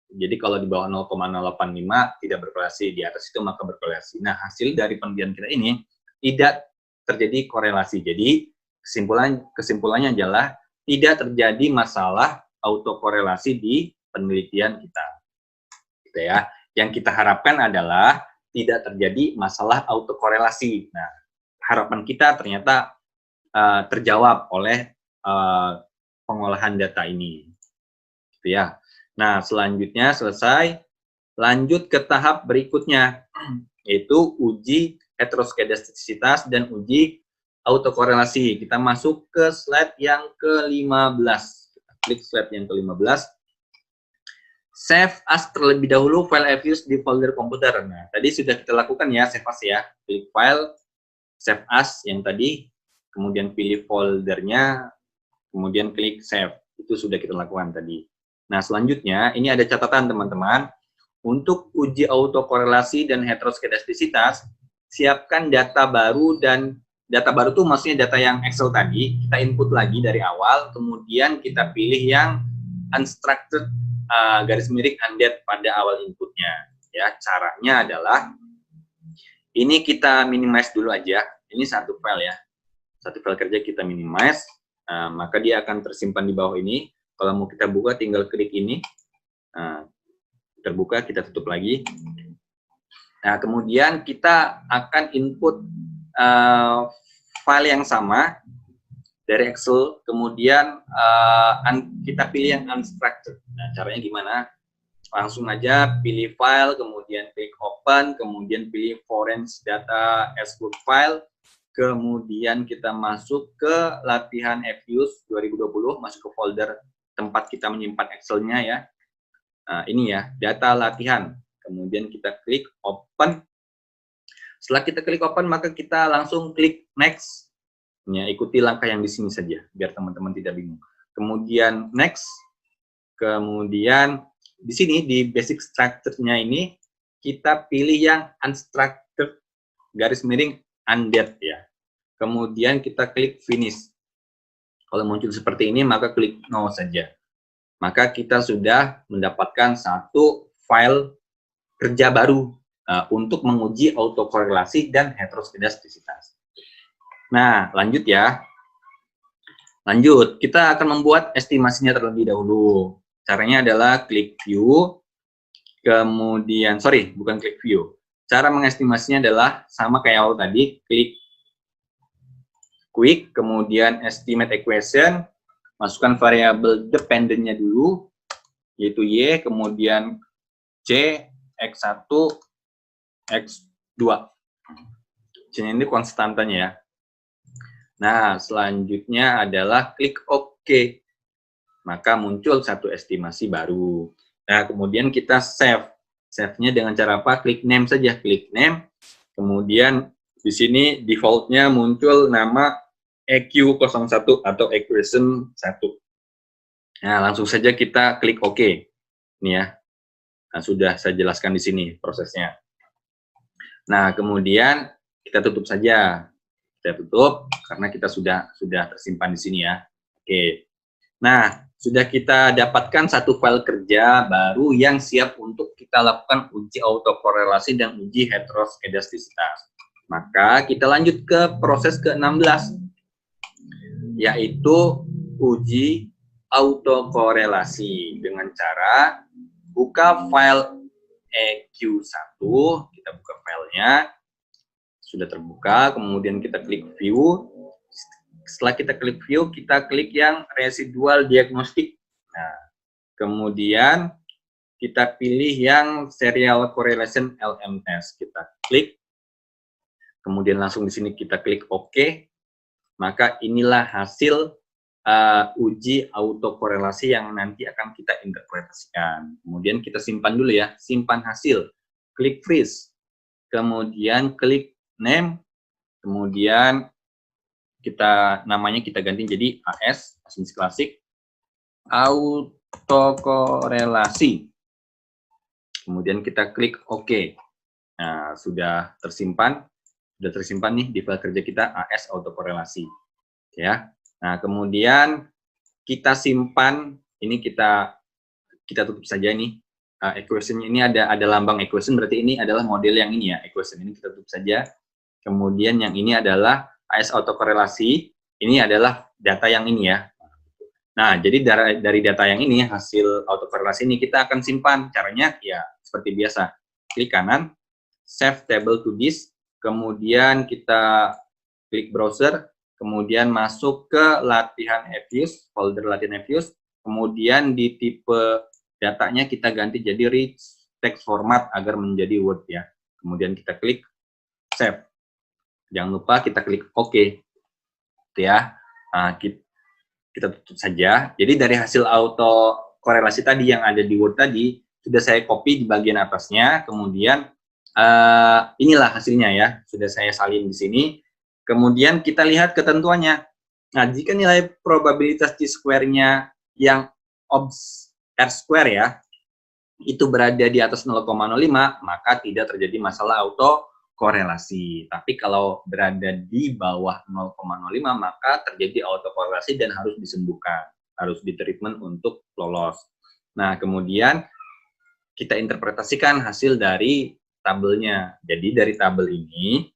Jadi kalau di bawah 0,085 tidak berkorelasi, di atas itu maka berkorelasi. Nah, hasil dari penelitian kita ini tidak terjadi korelasi. Jadi kesimpulannya adalah tidak terjadi masalah autokorelasi di penelitian kita. Gitu ya. Yang kita harapkan adalah tidak terjadi masalah autokorelasi. Nah, harapan kita ternyata terjawab oleh pengolahan data ini. Gitu ya. Nah, selanjutnya selesai, lanjut ke tahap berikutnya, yaitu uji heteroskedastisitas dan uji autokorelasi. Kita masuk ke slide yang ke-15. Kita klik slide yang ke-15. save as terlebih dahulu file FUs di folder komputer. Nah, tadi sudah kita lakukan ya, save as ya. Klik file, save as yang tadi, kemudian pilih foldernya, kemudian klik save. Itu sudah kita lakukan tadi. Nah, selanjutnya ini ada catatan teman-teman. Untuk uji autokorelasi dan heteroskedastisitas, siapkan data baru, dan data baru itu maksudnya data yang Excel tadi, kita input lagi dari awal, kemudian kita pilih yang unstructured garis miring undet pada awal inputnya. Ya, caranya adalah ini kita minimize dulu aja. Ini satu file ya, satu file kerja kita minimize, maka dia akan tersimpan di bawah ini. Kalau mau kita buka, tinggal klik ini, terbuka, kita tutup lagi. Nah, kemudian kita akan input file yang sama dari Excel, kemudian kita pilih yang unstructured. Nah, caranya gimana? Langsung aja pilih file, kemudian klik open, kemudian pilih foreign data as Word file, kemudian kita masuk ke latihan FUs 2020, masuk ke folder tempat kita menyimpan Excel-nya ya. Nah, ini ya, data latihan. Kemudian kita klik open. Setelah kita klik open, maka kita langsung klik next. Ya, ikuti langkah yang di sini saja, biar teman-teman tidak bingung. Kemudian next, kemudian di sini di basic structure-nya ini kita pilih yang unstructured garis miring undet ya. Kemudian kita klik finish. Kalau muncul seperti ini, maka klik no saja. Maka kita sudah mendapatkan satu file kerja baru untuk menguji autokorelasi dan heteroskedastisitas. Nah, lanjut ya. Lanjut, kita akan membuat estimasinya terlebih dahulu. Caranya adalah klik view, kemudian, bukan klik view. Cara mengestimasinya adalah sama kayak awal tadi, klik quick, kemudian estimate equation, masukkan variabel dependent-nya dulu, yaitu Y, kemudian C, X1, X2. C ini konstantannya ya. Nah, selanjutnya adalah klik OK. Maka muncul satu estimasi baru. Nah, kemudian kita save. Save-nya dengan cara apa? Klik name saja. Klik name. Kemudian di sini default-nya muncul nama EQ01 atau equation 1. Nah, langsung saja kita klik OK. Ini ya. Nah, sudah saya jelaskan di sini prosesnya. Nah, kemudian kita tutup saja. Kita tutup karena kita sudah tersimpan di sini ya. Oke. Nah, sudah kita dapatkan satu file kerja baru yang siap untuk kita lakukan uji autokorelasi dan uji heteroskedastisitas. Maka kita lanjut ke proses ke-16, yaitu uji autokorelasi dengan cara buka file EQ1, kita buka filenya. Sudah terbuka, kemudian kita klik view. Setelah kita klik view, kita klik yang residual diagnostic. Nah, kemudian kita pilih yang serial correlation LM test. Kita klik, kemudian langsung di sini kita klik OK. Maka inilah hasil uji autokorelasi yang nanti akan kita interpretasikan. Kemudian kita simpan dulu ya, simpan hasil. Klik freeze, kemudian klik name, kemudian namanya kita ganti jadi AS, asumsi klasik, autokorelasi. Kemudian kita klik OK. Nah, sudah tersimpan nih di file kerja kita AS autokorelasi. Ya. Nah, kemudian kita simpan, ini kita tutup saja nih. Equation ini ada lambang equation, berarti ini adalah model yang ini ya, equation ini kita tutup saja. Kemudian yang ini adalah AS autokorelasi, ini adalah data yang ini ya. Nah, jadi dari data yang ini, hasil autokorelasi ini kita akan simpan. Caranya ya seperti biasa. Klik kanan, save table to disk, kemudian kita klik browser, kemudian masuk ke latihan FUs, folder latihan FUs, kemudian di tipe datanya kita ganti jadi rich text format agar menjadi Word ya. Kemudian kita klik save. Jangan lupa kita klik OK. Itu ya. Nah, kita tutup saja. Jadi dari hasil auto korelasi tadi yang ada di Word tadi, sudah saya copy di bagian atasnya, kemudian inilah hasilnya ya, sudah saya salin di sini. Kemudian kita lihat ketentuannya. Nah, jika nilai probabilitas T-square-nya yang obs R-square ya, itu berada di atas 0,05, maka tidak terjadi masalah autokorelasi. Tapi kalau berada di bawah 0,05, maka terjadi autokorelasi dan harus disembuhkan, harus ditreatment untuk lolos. Nah, kemudian kita interpretasikan hasil dari tabelnya. Jadi dari tabel ini,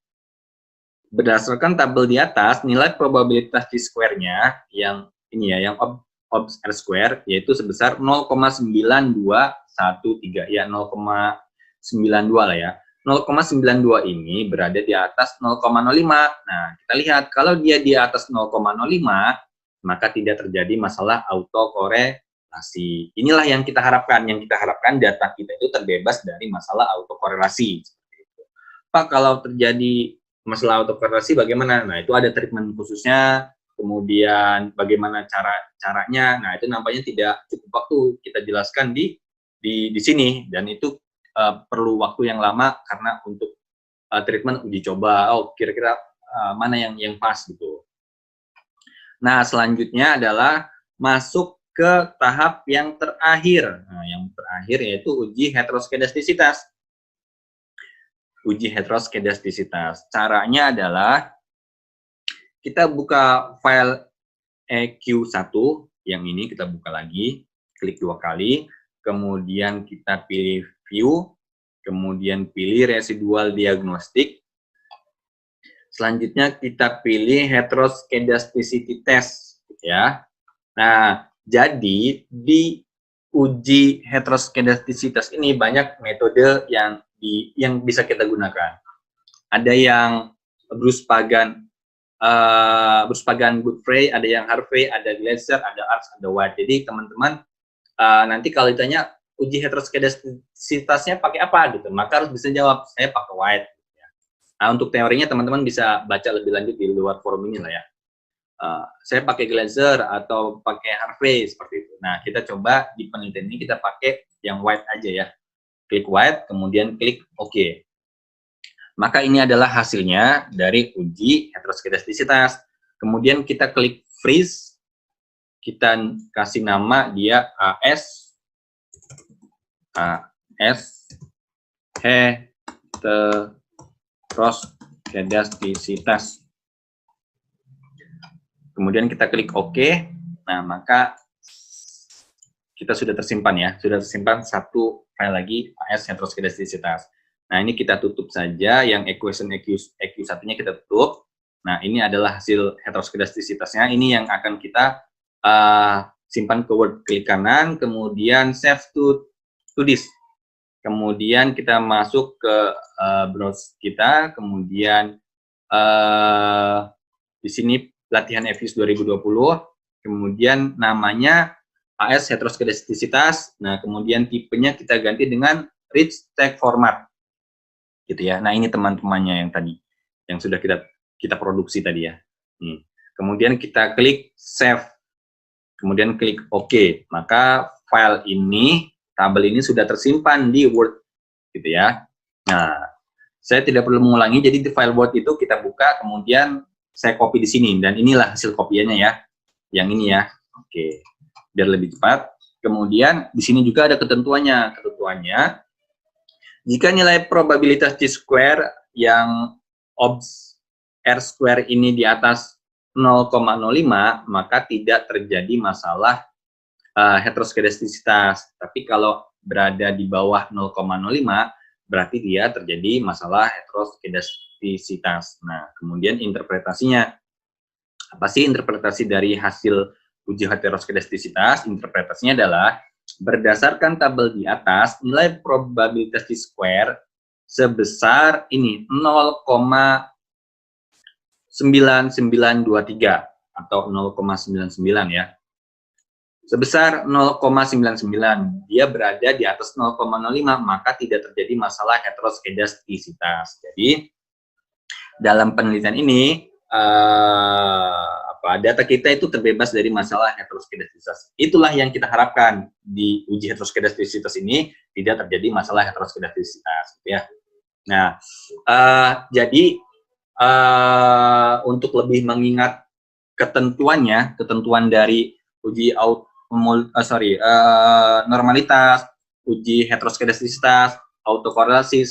berdasarkan tabel di atas, nilai probabilitas T-square-nya yang ini ya, yang obs R-square, yaitu sebesar 0,9213, ya 0,92 lah ya. 0,92 ini berada di atas 0,05. Nah, kita lihat kalau dia di atas 0,05, maka tidak terjadi masalah autokorelasi. Inilah yang kita harapkan. Yang kita harapkan data kita itu terbebas dari masalah autokorelasi. Pak, kalau terjadi masalah autokorelasi bagaimana? Nah, itu ada treatment khususnya, kemudian bagaimana caranya. Nah, itu nampaknya tidak cukup waktu kita jelaskan di sini, dan itu perlu waktu yang lama karena untuk treatment uji coba. Oh, kira-kira mana yang pas gitu. Nah, selanjutnya adalah masuk ke tahap yang terakhir. Nah, yang terakhir yaitu uji heteroskedastisitas. Uji heteroskedastisitas. Caranya adalah kita buka file EQ1 yang ini, kita buka lagi, klik 2 kali, kemudian kita pilih view, kemudian pilih residual diagnostik. Selanjutnya kita pilih heteroskedasticity test ya. Nah, jadi di uji heteroskedastisitas ini banyak metode yang bisa kita gunakan. Ada yang Bruce Pagan Godfrey, ada yang Harvey, ada Glasser, ada Arts, ada White. Jadi teman-teman nanti kalau ditanya uji heteroskedastisitasnya pakai apa gitu, maka harus bisa jawab saya pakai White. Nah, untuk teorinya teman-teman bisa baca lebih lanjut di luar forum ini lah ya. Saya pakai Glasser atau pakai Harvey seperti itu. Nah, kita coba di penelitian ini kita pakai yang White aja ya. Klik White, kemudian klik OK. Maka ini adalah hasilnya dari uji heteroskedastisitas. Kemudian kita klik freeze, kita kasih nama dia AS heteroskedastisitas. Kemudian kita klik OK. Nah, maka kita sudah tersimpan ya, sudah tersimpan satu file lagi AS heteroskedastisitas. Nah, ini kita tutup saja, yang equation EQ1-nya kita tutup. Nah, ini adalah hasil heteroskedastisitasnya. Ini yang akan kita simpan ke Word, klik kanan, kemudian save to disk. Kemudian kita masuk ke browse kita, kemudian di sini latihan EVIS 2020, kemudian namanya AS heteroskedastisitas. Nah, kemudian tipenya kita ganti dengan rich text format. Gitu ya. Nah, ini teman-temannya yang tadi yang sudah kita produksi tadi ya. Kemudian kita klik save. Kemudian klik OK. Maka file ini, tabel ini sudah tersimpan di Word gitu ya. Nah, saya tidak perlu mengulangi, jadi di file Word itu kita buka, kemudian saya copy di sini, dan inilah hasil kopiannya ya. Yang ini ya. Oke. Biar lebih cepat. Kemudian di sini juga ada ketentuannya. Ketentuannya, jika nilai probabilitas T-square yang obs R-square ini di atas 0,05, maka tidak terjadi masalah heteroskedastisitas. Tapi kalau berada di bawah 0,05, berarti dia terjadi masalah heteroskedastisitas. Nah, kemudian interpretasinya. Apa sih interpretasi dari hasil uji heteroskedastisitas? Interpretasinya adalah berdasarkan tabel di atas, nilai probabilitas T-square sebesar ini 0,9923 atau 0,99 ya. Sebesar 0,99, dia berada di atas 0,05, maka tidak terjadi masalah heteroskedastisitas. Jadi dalam penelitian ini data kita itu terbebas dari masalah heteroskedastisitas. Itulah yang kita harapkan di uji heteroskedastisitas ini, tidak terjadi masalah heteroskedastisitas, gitu ya. Nah, jadi untuk lebih mengingat ketentuan dari uji normalitas, uji heteroskedastisitas, autokorelasi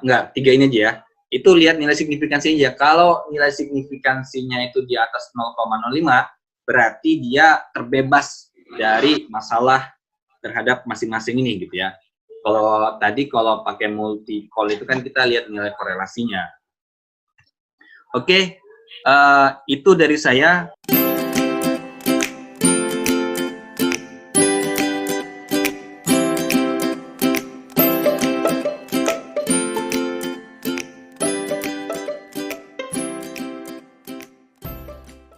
enggak, 3 ini aja ya. Itu lihat nilai signifikansinya aja. Kalau nilai signifikansinya itu di atas 0,05, berarti dia terbebas dari masalah terhadap masing-masing ini gitu ya. Kalau pakai multi-call itu kan kita lihat nilai korelasinya. Oke, itu dari saya.